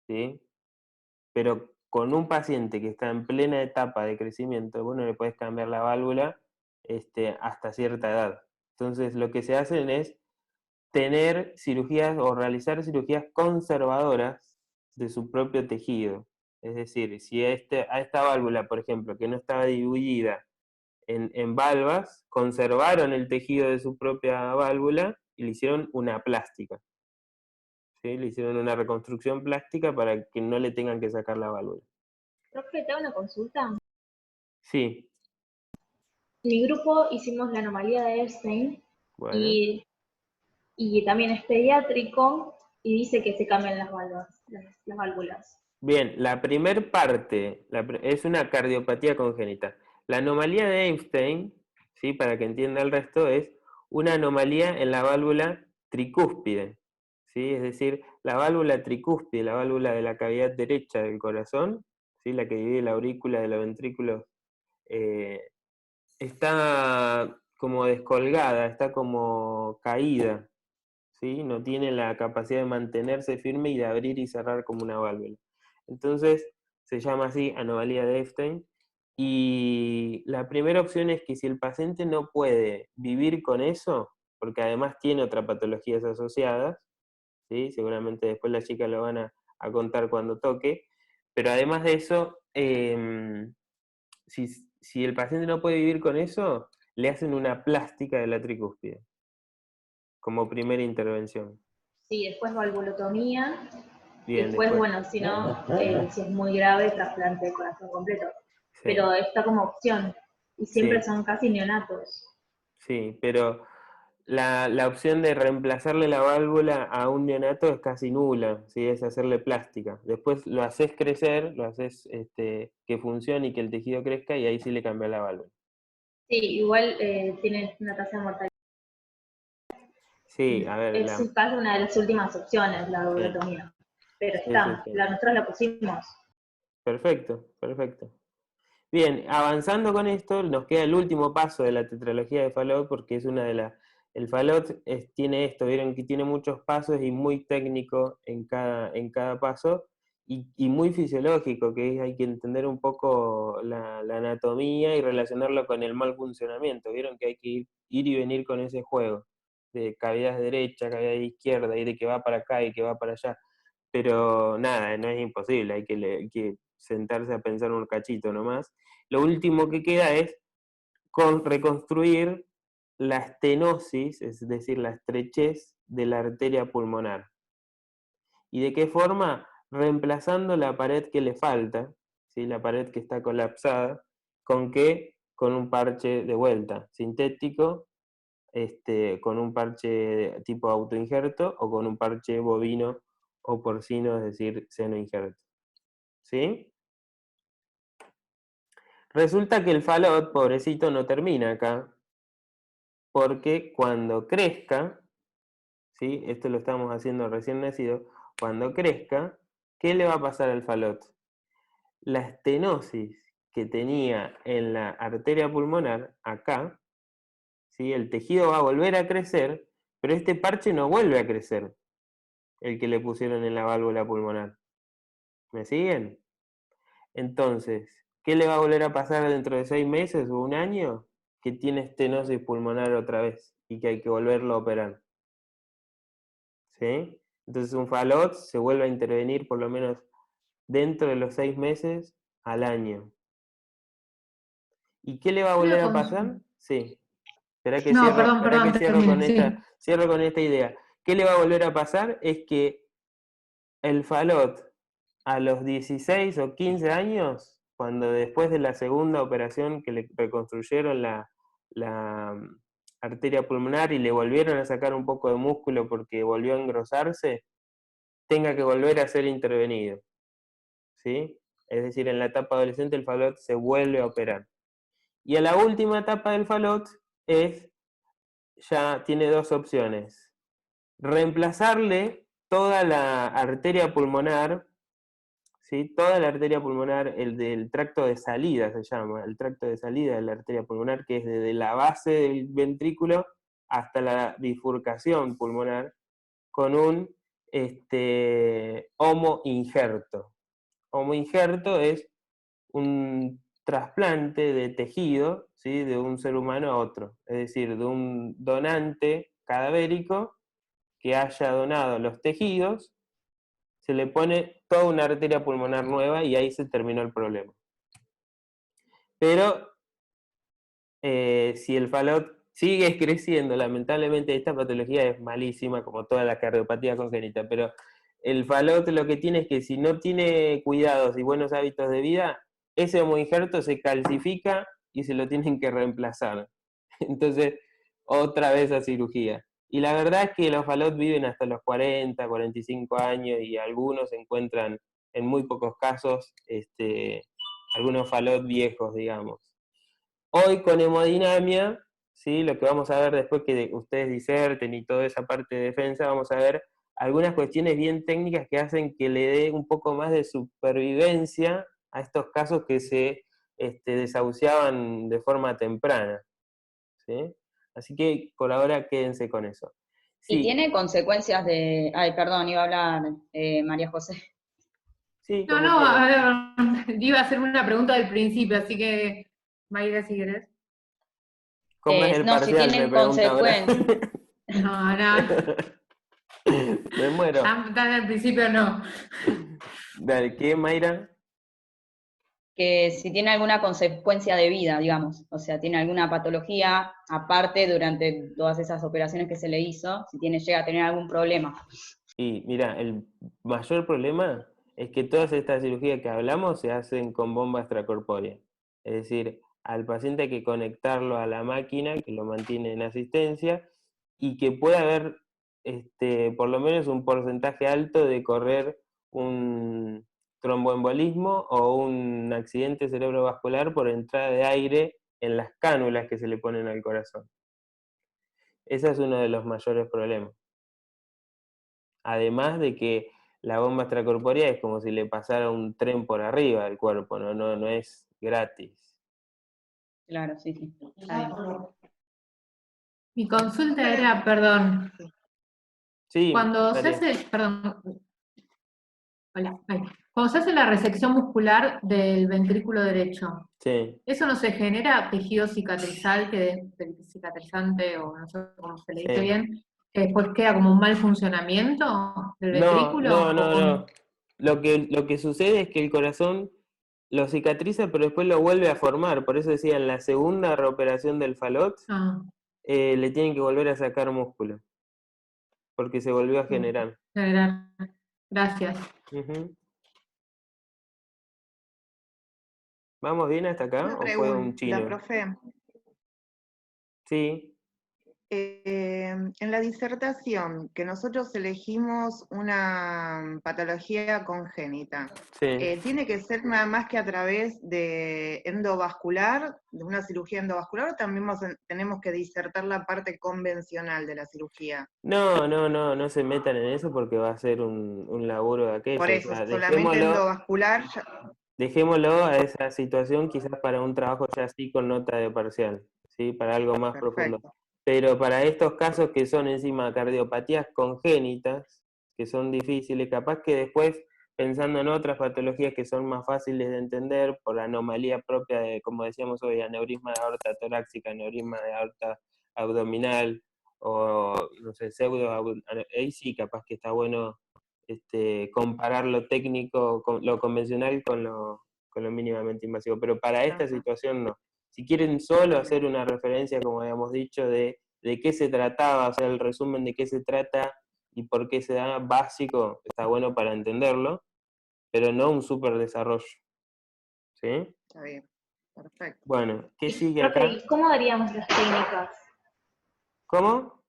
¿sí? Pero con un paciente que está en plena etapa de crecimiento, vos no le podés cambiar la válvula hasta cierta edad. Entonces, lo que se hacen es tener cirugías o realizar cirugías conservadoras de su propio tejido. Es decir, si a esta válvula, por ejemplo, que no estaba dividida en valvas, conservaron el tejido de su propia válvula y le hicieron una plástica. ¿Sí? Le hicieron una reconstrucción plástica para que no le tengan que sacar la válvula. Profe, ¿te hago una consulta? Sí. En mi grupo hicimos la anomalía de Epstein Bueno. y también es pediátrico y dice que se cambian las válvulas. Bien, la primer parte es una cardiopatía congénita. La anomalía de Epstein, ¿sí? Para que entienda el resto, es una anomalía en la válvula tricúspide, ¿sí? Es decir, la válvula tricúspide, la válvula de la cavidad derecha del corazón, ¿sí? La que divide la aurícula de los ventrículos, está como descolgada, está como caída, ¿sí? No tiene la capacidad de mantenerse firme y de abrir y cerrar como una válvula. Entonces, se llama así anomalía de Epstein. Y la primera opción es que si el paciente no puede vivir con eso, porque además tiene otras patologías asociadas, ¿sí? Seguramente después las chicas lo van a contar cuando toque, pero además de eso, si el paciente no puede vivir con eso, le hacen una plástica de la tricúspide, como primera intervención. Sí, después valvulotomía. Bien, después, bueno, si no, si es muy grave, trasplante de corazón completo. Sí. Pero está como opción. Y siempre Sí. son casi neonatos. Sí, pero la opción de reemplazarle la válvula a un neonato es casi nula, ¿sí? Es hacerle plástica. Después lo haces crecer, lo haces que funcione y que el tejido crezca y ahí sí le cambia la válvula. Sí, igual tiene una tasa de mortalidad. Sí, a ver, Es casi una de las últimas opciones, la valvulotomía. Pero sí, está, sí. nosotros la pusimos. Perfecto, perfecto. Bien, avanzando con esto, nos queda el último paso de la tetralogía de Fallot, porque es una de las... El Fallot tiene esto, vieron que tiene muchos pasos y muy técnico en cada paso, y muy fisiológico, que hay que entender un poco la anatomía y relacionarlo con el mal funcionamiento. Vieron que hay que ir y venir con ese juego, de cavidad derecha, cavidad izquierda, y de que va para acá y que va para allá. Pero nada, no es imposible, hay que sentarse a pensar un cachito nomás. Lo último que queda es reconstruir la estenosis, es decir, la estrechez de la arteria pulmonar. ¿Y de qué forma? Reemplazando la pared que le falta, ¿sí? La pared que está colapsada, ¿con qué? Con un parche de vuelta, sintético, con un parche tipo autoinjerto o con un parche bovino o porcino, es decir, seno injerto. ¿Sí? Resulta que el Fallot, pobrecito, no termina acá, porque cuando crezca, ¿sí? Esto lo estamos haciendo recién nacido, cuando crezca, ¿qué le va a pasar al Fallot? La estenosis que tenía en la arteria pulmonar, acá, ¿sí? El tejido va a volver a crecer, pero este parche no vuelve a crecer, el que le pusieron en la válvula pulmonar. ¿Me siguen? Entonces, ¿qué le va a volver a pasar dentro de 6 meses o un año? Que tiene estenosis pulmonar otra vez y que hay que volverlo a operar. ¿Sí? Entonces un Fallot se vuelve a intervenir por lo menos dentro de los 6 meses al año. ¿Y qué le va a volver a pasar? Sí. Esperá que No, cierro, perdón, termine, cierro con esta idea. ¿Qué le va a volver a pasar? Es que el Fallot a los 16 o 15 años, cuando después de la segunda operación que le reconstruyeron la arteria pulmonar y le volvieron a sacar un poco de músculo porque volvió a engrosarse, tenga que volver a ser intervenido. ¿Sí? Es decir, en la etapa adolescente el Fallot se vuelve a operar. Y a la última etapa del Fallot ya tiene dos opciones. Reemplazarle toda la arteria pulmonar, ¿sí? Toda la arteria pulmonar, el del tracto de salida se llama, el tracto de salida de la arteria pulmonar, que es desde la base del ventrículo hasta la bifurcación pulmonar, con un homo injerto. Homo injerto es un trasplante de tejido, ¿sí? De un ser humano a otro, es decir, de un donante cadavérico que haya donado los tejidos, se le pone toda una arteria pulmonar nueva y ahí se terminó el problema. Pero si el Fallot sigue creciendo, lamentablemente esta patología es malísima, como toda la cardiopatía congénita, pero el Fallot lo que tiene es que si no tiene cuidados y buenos hábitos de vida, ese homoinjerto se calcifica y se lo tienen que reemplazar. Entonces, otra vez a cirugía. Y la verdad es que los Fallot viven hasta los 40, 45 años y algunos se encuentran en muy pocos casos, algunos Fallot viejos, digamos. Hoy con hemodinamia, ¿sí? Lo que vamos a ver después que ustedes diserten y toda esa parte de defensa, vamos a ver algunas cuestiones bien técnicas que hacen que le dé un poco más de supervivencia a estos casos que se desahuciaban de forma temprana. ¿Sí? Así que por ahora quédense con eso. Sí. Y tiene consecuencias de... Ay, perdón, iba a hablar María José. Sí, no, a ver, iba a hacer una pregunta del principio, así que, Mayra, si querés. ¿Cómo es el parcial? Si me pregunta ahora. No. Me muero. Tan al principio no. Dale, ¿qué, Mayra? Que si tiene alguna consecuencia de vida, digamos, o sea, tiene alguna patología aparte durante todas esas operaciones que se le hizo, si llega a tener algún problema. Y mira, el mayor problema es que todas estas cirugías que hablamos se hacen con bomba extracorpórea. Es decir, al paciente hay que conectarlo a la máquina que lo mantiene en asistencia y que puede haber por lo menos un porcentaje alto de correr un tromboembolismo o un accidente cerebrovascular por entrada de aire en las cánulas que se le ponen al corazón. Ese es uno de los mayores problemas. Además de que la bomba extracorpórea es como si le pasara un tren por arriba del cuerpo, no es gratis. Claro, sí, sí. Mi consulta era, perdón, Sí, cuando se hace, perdón, hola, cuando se hace la resección muscular del ventrículo derecho, sí. ¿eso no se genera tejido cicatrizal, cicatrizante, o no sé cómo se le dice bien, que después queda como un mal funcionamiento del ventrículo? No. Lo que sucede es que el corazón lo cicatriza, pero después lo vuelve a formar. Por eso decía, en la segunda reoperación del falot, le tienen que volver a sacar músculo, porque se volvió a generar. Gracias. ¿Vamos bien hasta acá? ¿O fue un chino? Profe. Sí. En la disertación, que nosotros elegimos una patología congénita, ¿tiene que ser nada más que a través de endovascular, de una cirugía endovascular, o también tenemos que disertar la parte convencional de la cirugía? No se metan en eso porque va a ser un laburo de aquello. Por eso, solamente endovascular. Dejémoslo a esa situación quizás para un trabajo ya así con nota de parcial, ¿sí? Para algo más profundo. Pero para estos casos que son encima cardiopatías congénitas, que son difíciles, capaz que después, pensando en otras patologías que son más fáciles de entender, por anomalía propia de, como decíamos hoy, aneurisma de aorta torácica, aneurisma de aorta abdominal, o no sé, ahí sí capaz que está bueno comparar lo técnico, lo convencional con lo mínimamente invasivo, pero para esta situación no. Si quieren solo hacer una referencia, como habíamos dicho, de qué se trataba, o sea, el resumen de qué se trata y por qué se da básico, está bueno para entenderlo, pero no un súper desarrollo. ¿Sí? Está bien, perfecto. Bueno, ¿qué sigue acá? Profe, ¿cómo daríamos las técnicas? ¿Cómo?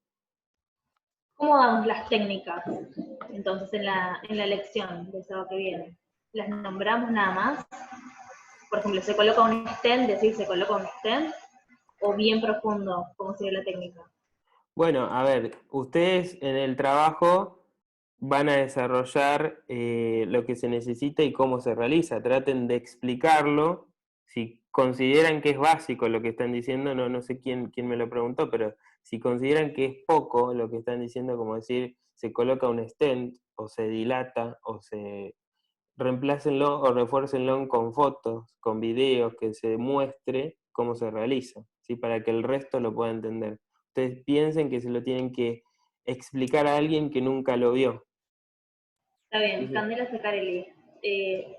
¿Cómo damos las técnicas, entonces, en la lección del sábado que viene? ¿Las nombramos nada más? Por ejemplo, ¿se coloca un stent, decir se coloca un stent? ¿O bien profundo, cómo sería la técnica? Bueno, a ver, ustedes en el trabajo van a desarrollar lo que se necesita y cómo se realiza. Traten de explicarlo. Si consideran que es básico lo que están diciendo, no sé quién me lo preguntó, pero si consideran que es poco lo que están diciendo, como decir, se coloca un stent, o se dilata, o se reemplácenlo o refuércenlo con fotos, con videos, que se muestre cómo se realiza, ¿sí? Para que el resto lo pueda entender. Ustedes piensen que se lo tienen que explicar a alguien que nunca lo vio. Está bien, sí. Candela Secarelli.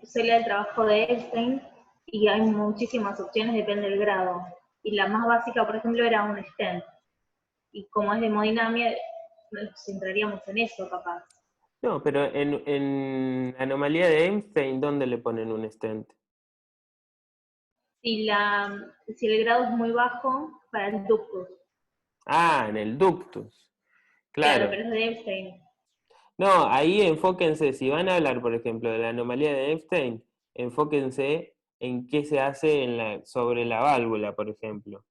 Se lee el trabajo de Einstein y hay muchísimas opciones, depende del grado. Y la más básica, por ejemplo, era un stent. Y como es de hemodinamia, nos centraríamos en eso, capaz. No, pero en anomalía de Einstein, ¿dónde le ponen un stent? Si el grado es muy bajo, para el ductus. Ah, en el ductus. Claro, pero es de Einstein. No, ahí enfóquense, si van a hablar, por ejemplo, de la anomalía de Einstein, enfóquense en qué se hace sobre la válvula, por ejemplo.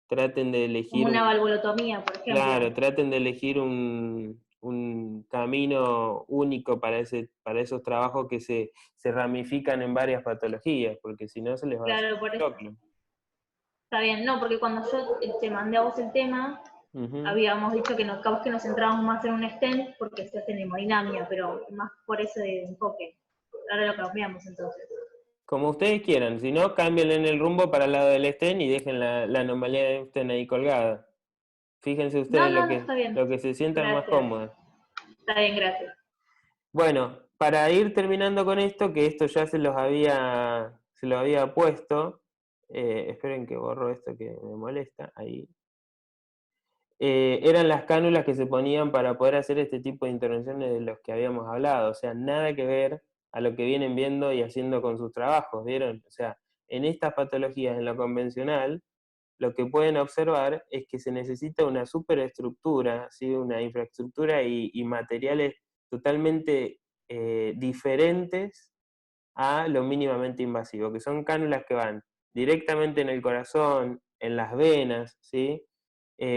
Traten de elegir... Como una valvulotomía, por ejemplo. Claro, traten de elegir un camino único para esos trabajos que se ramifican en varias patologías, porque si no se les va a hacer por eso. Está bien, no, porque cuando yo te mandé a vos el tema, habíamos dicho que capaz que nos centrábamos más en un stent porque se hace en hemodinamia, pero más por ese enfoque. Ahora lo cambiamos entonces. Como ustedes quieran, si no, cámbienle en el rumbo para el lado del stent y dejen la anomalía de Einstein ahí colgada. Fíjense ustedes lo que se sientan más cómodos. Está bien, gracias. Bueno, para ir terminando con esto, que esto ya se lo había puesto, esperen que borro esto que me molesta, ahí. Eran las cánulas que se ponían para poder hacer este tipo de intervenciones de los que habíamos hablado, o sea, nada que ver a lo que vienen viendo y haciendo con sus trabajos, ¿vieron? O sea, en estas patologías, en lo convencional, lo que pueden observar es que se necesita una superestructura, ¿sí? Una infraestructura y materiales totalmente diferentes a lo mínimamente invasivo, que son cánulas que van directamente en el corazón, en las venas, ¿sí?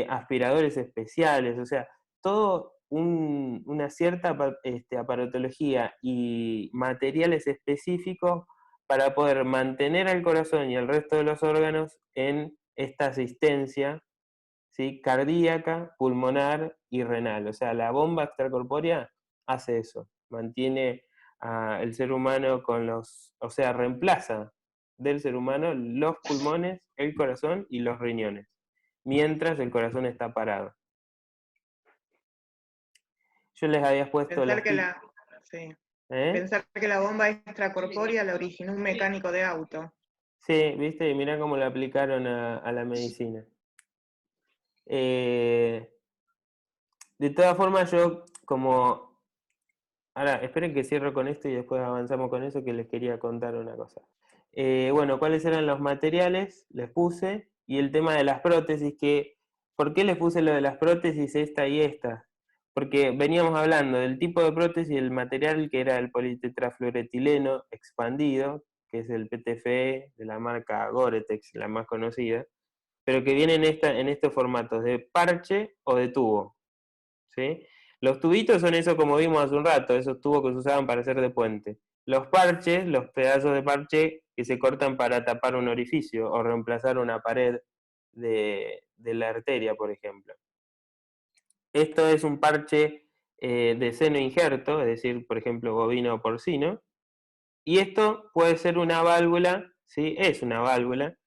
Aspiradores especiales, o sea, todo una cierta aparatología y materiales específicos para poder mantener al corazón y al resto de los órganos en esta asistencia, ¿sí? Cardíaca, pulmonar y renal. O sea, la bomba extracorpórea hace eso, mantiene al ser humano con o sea, reemplaza del ser humano los pulmones, el corazón y los riñones, mientras el corazón está parado. Yo les había puesto Pensar que la bomba extracorpórea la originó un mecánico de auto. Sí, viste, y mirá cómo la aplicaron a la medicina. De todas formas, yo como... Ahora, esperen que cierro con esto y después avanzamos con eso, que les quería contar una cosa. Bueno, ¿cuáles eran los materiales? Les puse, y el tema de las prótesis, ¿por qué les puse lo de las prótesis esta y esta? Porque veníamos hablando del tipo de prótesis, el material que era el politetrafluoretileno expandido, que es el PTFE de la marca Gore-Tex, la más conocida, pero que viene en estos formatos de parche o de tubo, ¿sí? Los tubitos son eso como vimos hace un rato, esos tubos que se usaban para hacer de puente. Los parches, los pedazos de parche que se cortan para tapar un orificio o reemplazar una pared de la arteria, por ejemplo. Esto es un parche de seno injerto, es decir, por ejemplo, bovino o porcino. Y esto puede ser una válvula, ¿sí? Es una válvula,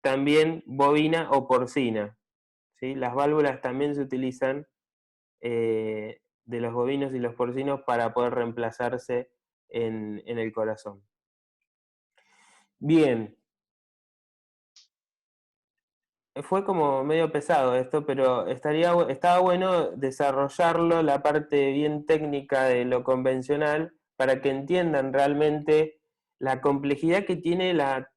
también bovina o porcina, ¿sí? Las válvulas también se utilizan de los bovinos y los porcinos para poder reemplazarse en el corazón. Bien. Fue como medio pesado esto, pero estaba bueno desarrollarlo, la parte bien técnica de lo convencional, para que entiendan realmente la complejidad que tiene la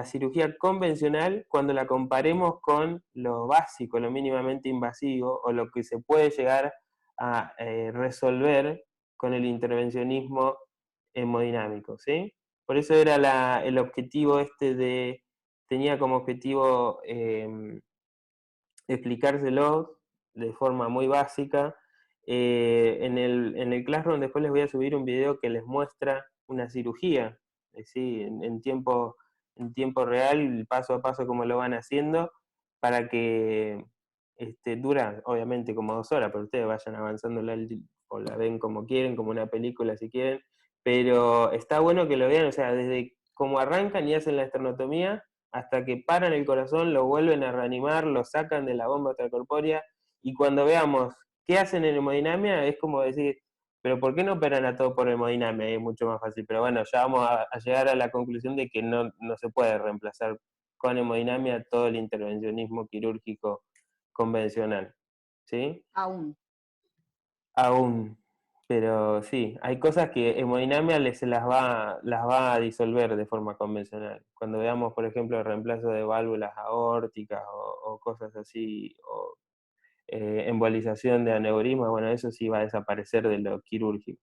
cirugía convencional cuando la comparemos con lo básico, lo mínimamente invasivo, o lo que se puede llegar a resolver con el intervencionismo hemodinámico, ¿sí? Por eso era el objetivo tenía como objetivo explicárselo de forma muy básica. En el Classroom después les voy a subir un video que les muestra una cirugía, ¿sí? en tiempo real, paso a paso como lo van haciendo, para que dura obviamente como 2 horas, pero ustedes vayan avanzando o la ven como quieren, como una película si quieren, pero está bueno que lo vean, o sea, desde cómo arrancan y hacen la esternotomía, hasta que paran el corazón, lo vuelven a reanimar, lo sacan de la bomba extracorpórea, y cuando veamos qué hacen en hemodinamia, es como decir, pero ¿por qué no operan a todo por hemodinamia? Es mucho más fácil, pero bueno, ya vamos a llegar a la conclusión de que no se puede reemplazar con hemodinamia todo el intervencionismo quirúrgico convencional, ¿sí? Aún. Pero sí, hay cosas que hemodinamia las va a disolver de forma convencional. Cuando veamos, por ejemplo, el reemplazo de válvulas aórticas o cosas así, o embolización de aneurisma, bueno, eso sí va a desaparecer de lo quirúrgico.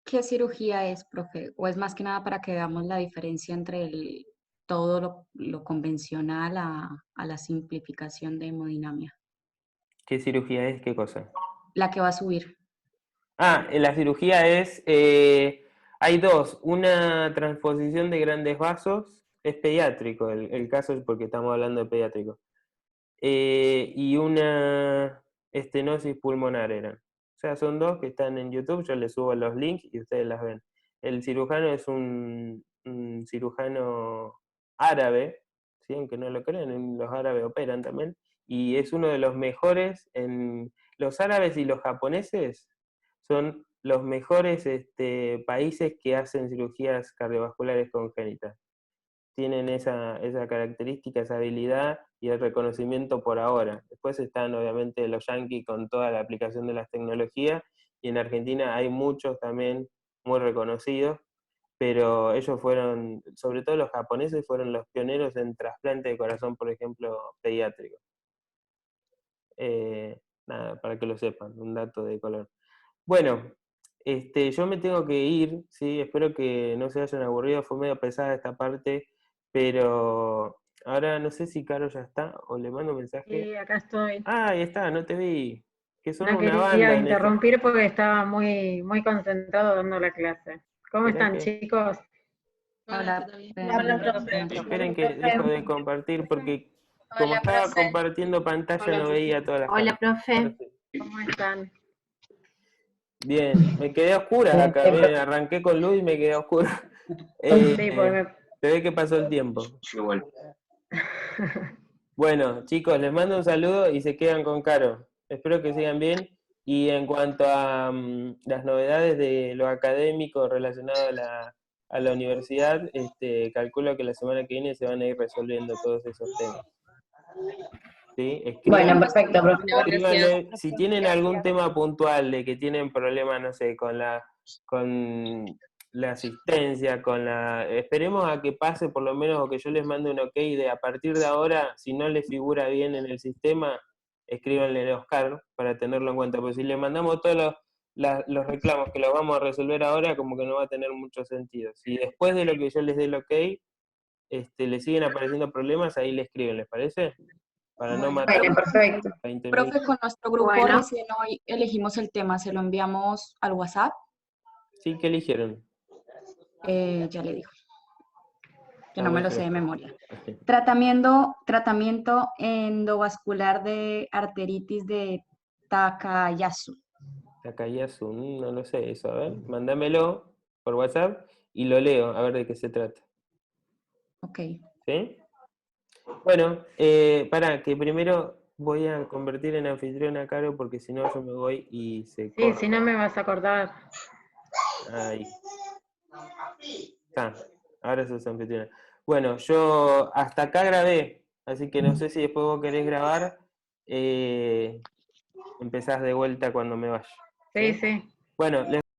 ¿Qué cirugía es, profe? ¿O es más que nada para que veamos la diferencia entre todo lo convencional a la simplificación de hemodinamia? ¿Qué cirugía es? ¿Qué cosa? La que va a subir. La cirugía es, hay dos, una transposición de grandes vasos, es pediátrico, el caso es porque estamos hablando de pediátrico, y una estenosis pulmonar eran. O sea, son dos que están en YouTube, yo les subo los links y ustedes las ven. El cirujano es un cirujano árabe, ¿sí? Aunque no lo crean, los árabes operan también, y es uno de los mejores los árabes y los japoneses son los mejores países que hacen cirugías cardiovasculares congénitas. Tienen esa característica, esa habilidad y el reconocimiento por ahora. Después están obviamente los yanquis con toda la aplicación de las tecnologías, y en Argentina hay muchos también muy reconocidos, pero ellos fueron, sobre todo los japoneses, fueron los pioneros en trasplante de corazón, por ejemplo, pediátrico. Nada, para que lo sepan, un dato de color. Bueno, yo me tengo que ir, ¿sí? Espero que no se hayan aburrido, fue medio pesada esta parte, pero ahora no sé si Caro ya está, o le mando un mensaje. Sí, acá estoy. Ah, ahí está, no te vi. Que son No una quería banda. interrumpir porque estaba muy, muy concentrado dando la clase. ¿Cómo Mirá están, chicos? Hola, Esperen que dejo de compartir porque como estaba compartiendo pantalla no veía todas las Hola, caras. profe. ¿Cómo están? Bien, me quedé a oscuras acá, bien, arranqué con luz y me quedé a oscuras. Sí, porque Se ve que pasó el tiempo. Bueno, chicos, les mando un saludo y se quedan con Caro. Espero que sigan bien. Y en cuanto a las novedades de lo académico relacionado a la universidad, calculo que la semana que viene se van a ir resolviendo todos esos temas. ¿Sí? Bueno, perfecto, profe. Escríbanle, si tienen algún tema puntual de que tienen problemas, no sé, con la asistencia, esperemos a que pase por lo menos, o que yo les mande un ok de a partir de ahora, si no les figura bien en el sistema, escríbanle a Oscar para tenerlo en cuenta, porque si le mandamos todos los reclamos que los vamos a resolver ahora, como que no va a tener mucho sentido. Si después de lo que yo les dé el ok, le siguen apareciendo problemas, ahí le escriben, ¿les parece? Para no matar. Bueno, perfecto. Profe, con nuestro grupo recién hoy elegimos el tema, ¿se lo enviamos al WhatsApp? Sí, ¿qué eligieron? Ya le digo, que no me lo sé de memoria. Okay. Tratamiento endovascular de arteritis de Takayasu. Takayasu, no lo sé eso, a ver, mándamelo por WhatsApp y lo leo, a ver de qué se trata. Ok. ¿Sí? Bueno, para que primero voy a convertir en anfitrión a Caro porque si no yo me voy y se corta. Sí, si no me vas a acordar. Ahí. Está, ahora sos anfitriona. Bueno, yo hasta acá grabé, así que no sé si después vos querés grabar, empezás de vuelta cuando me vaya. Sí, sí. Bueno, les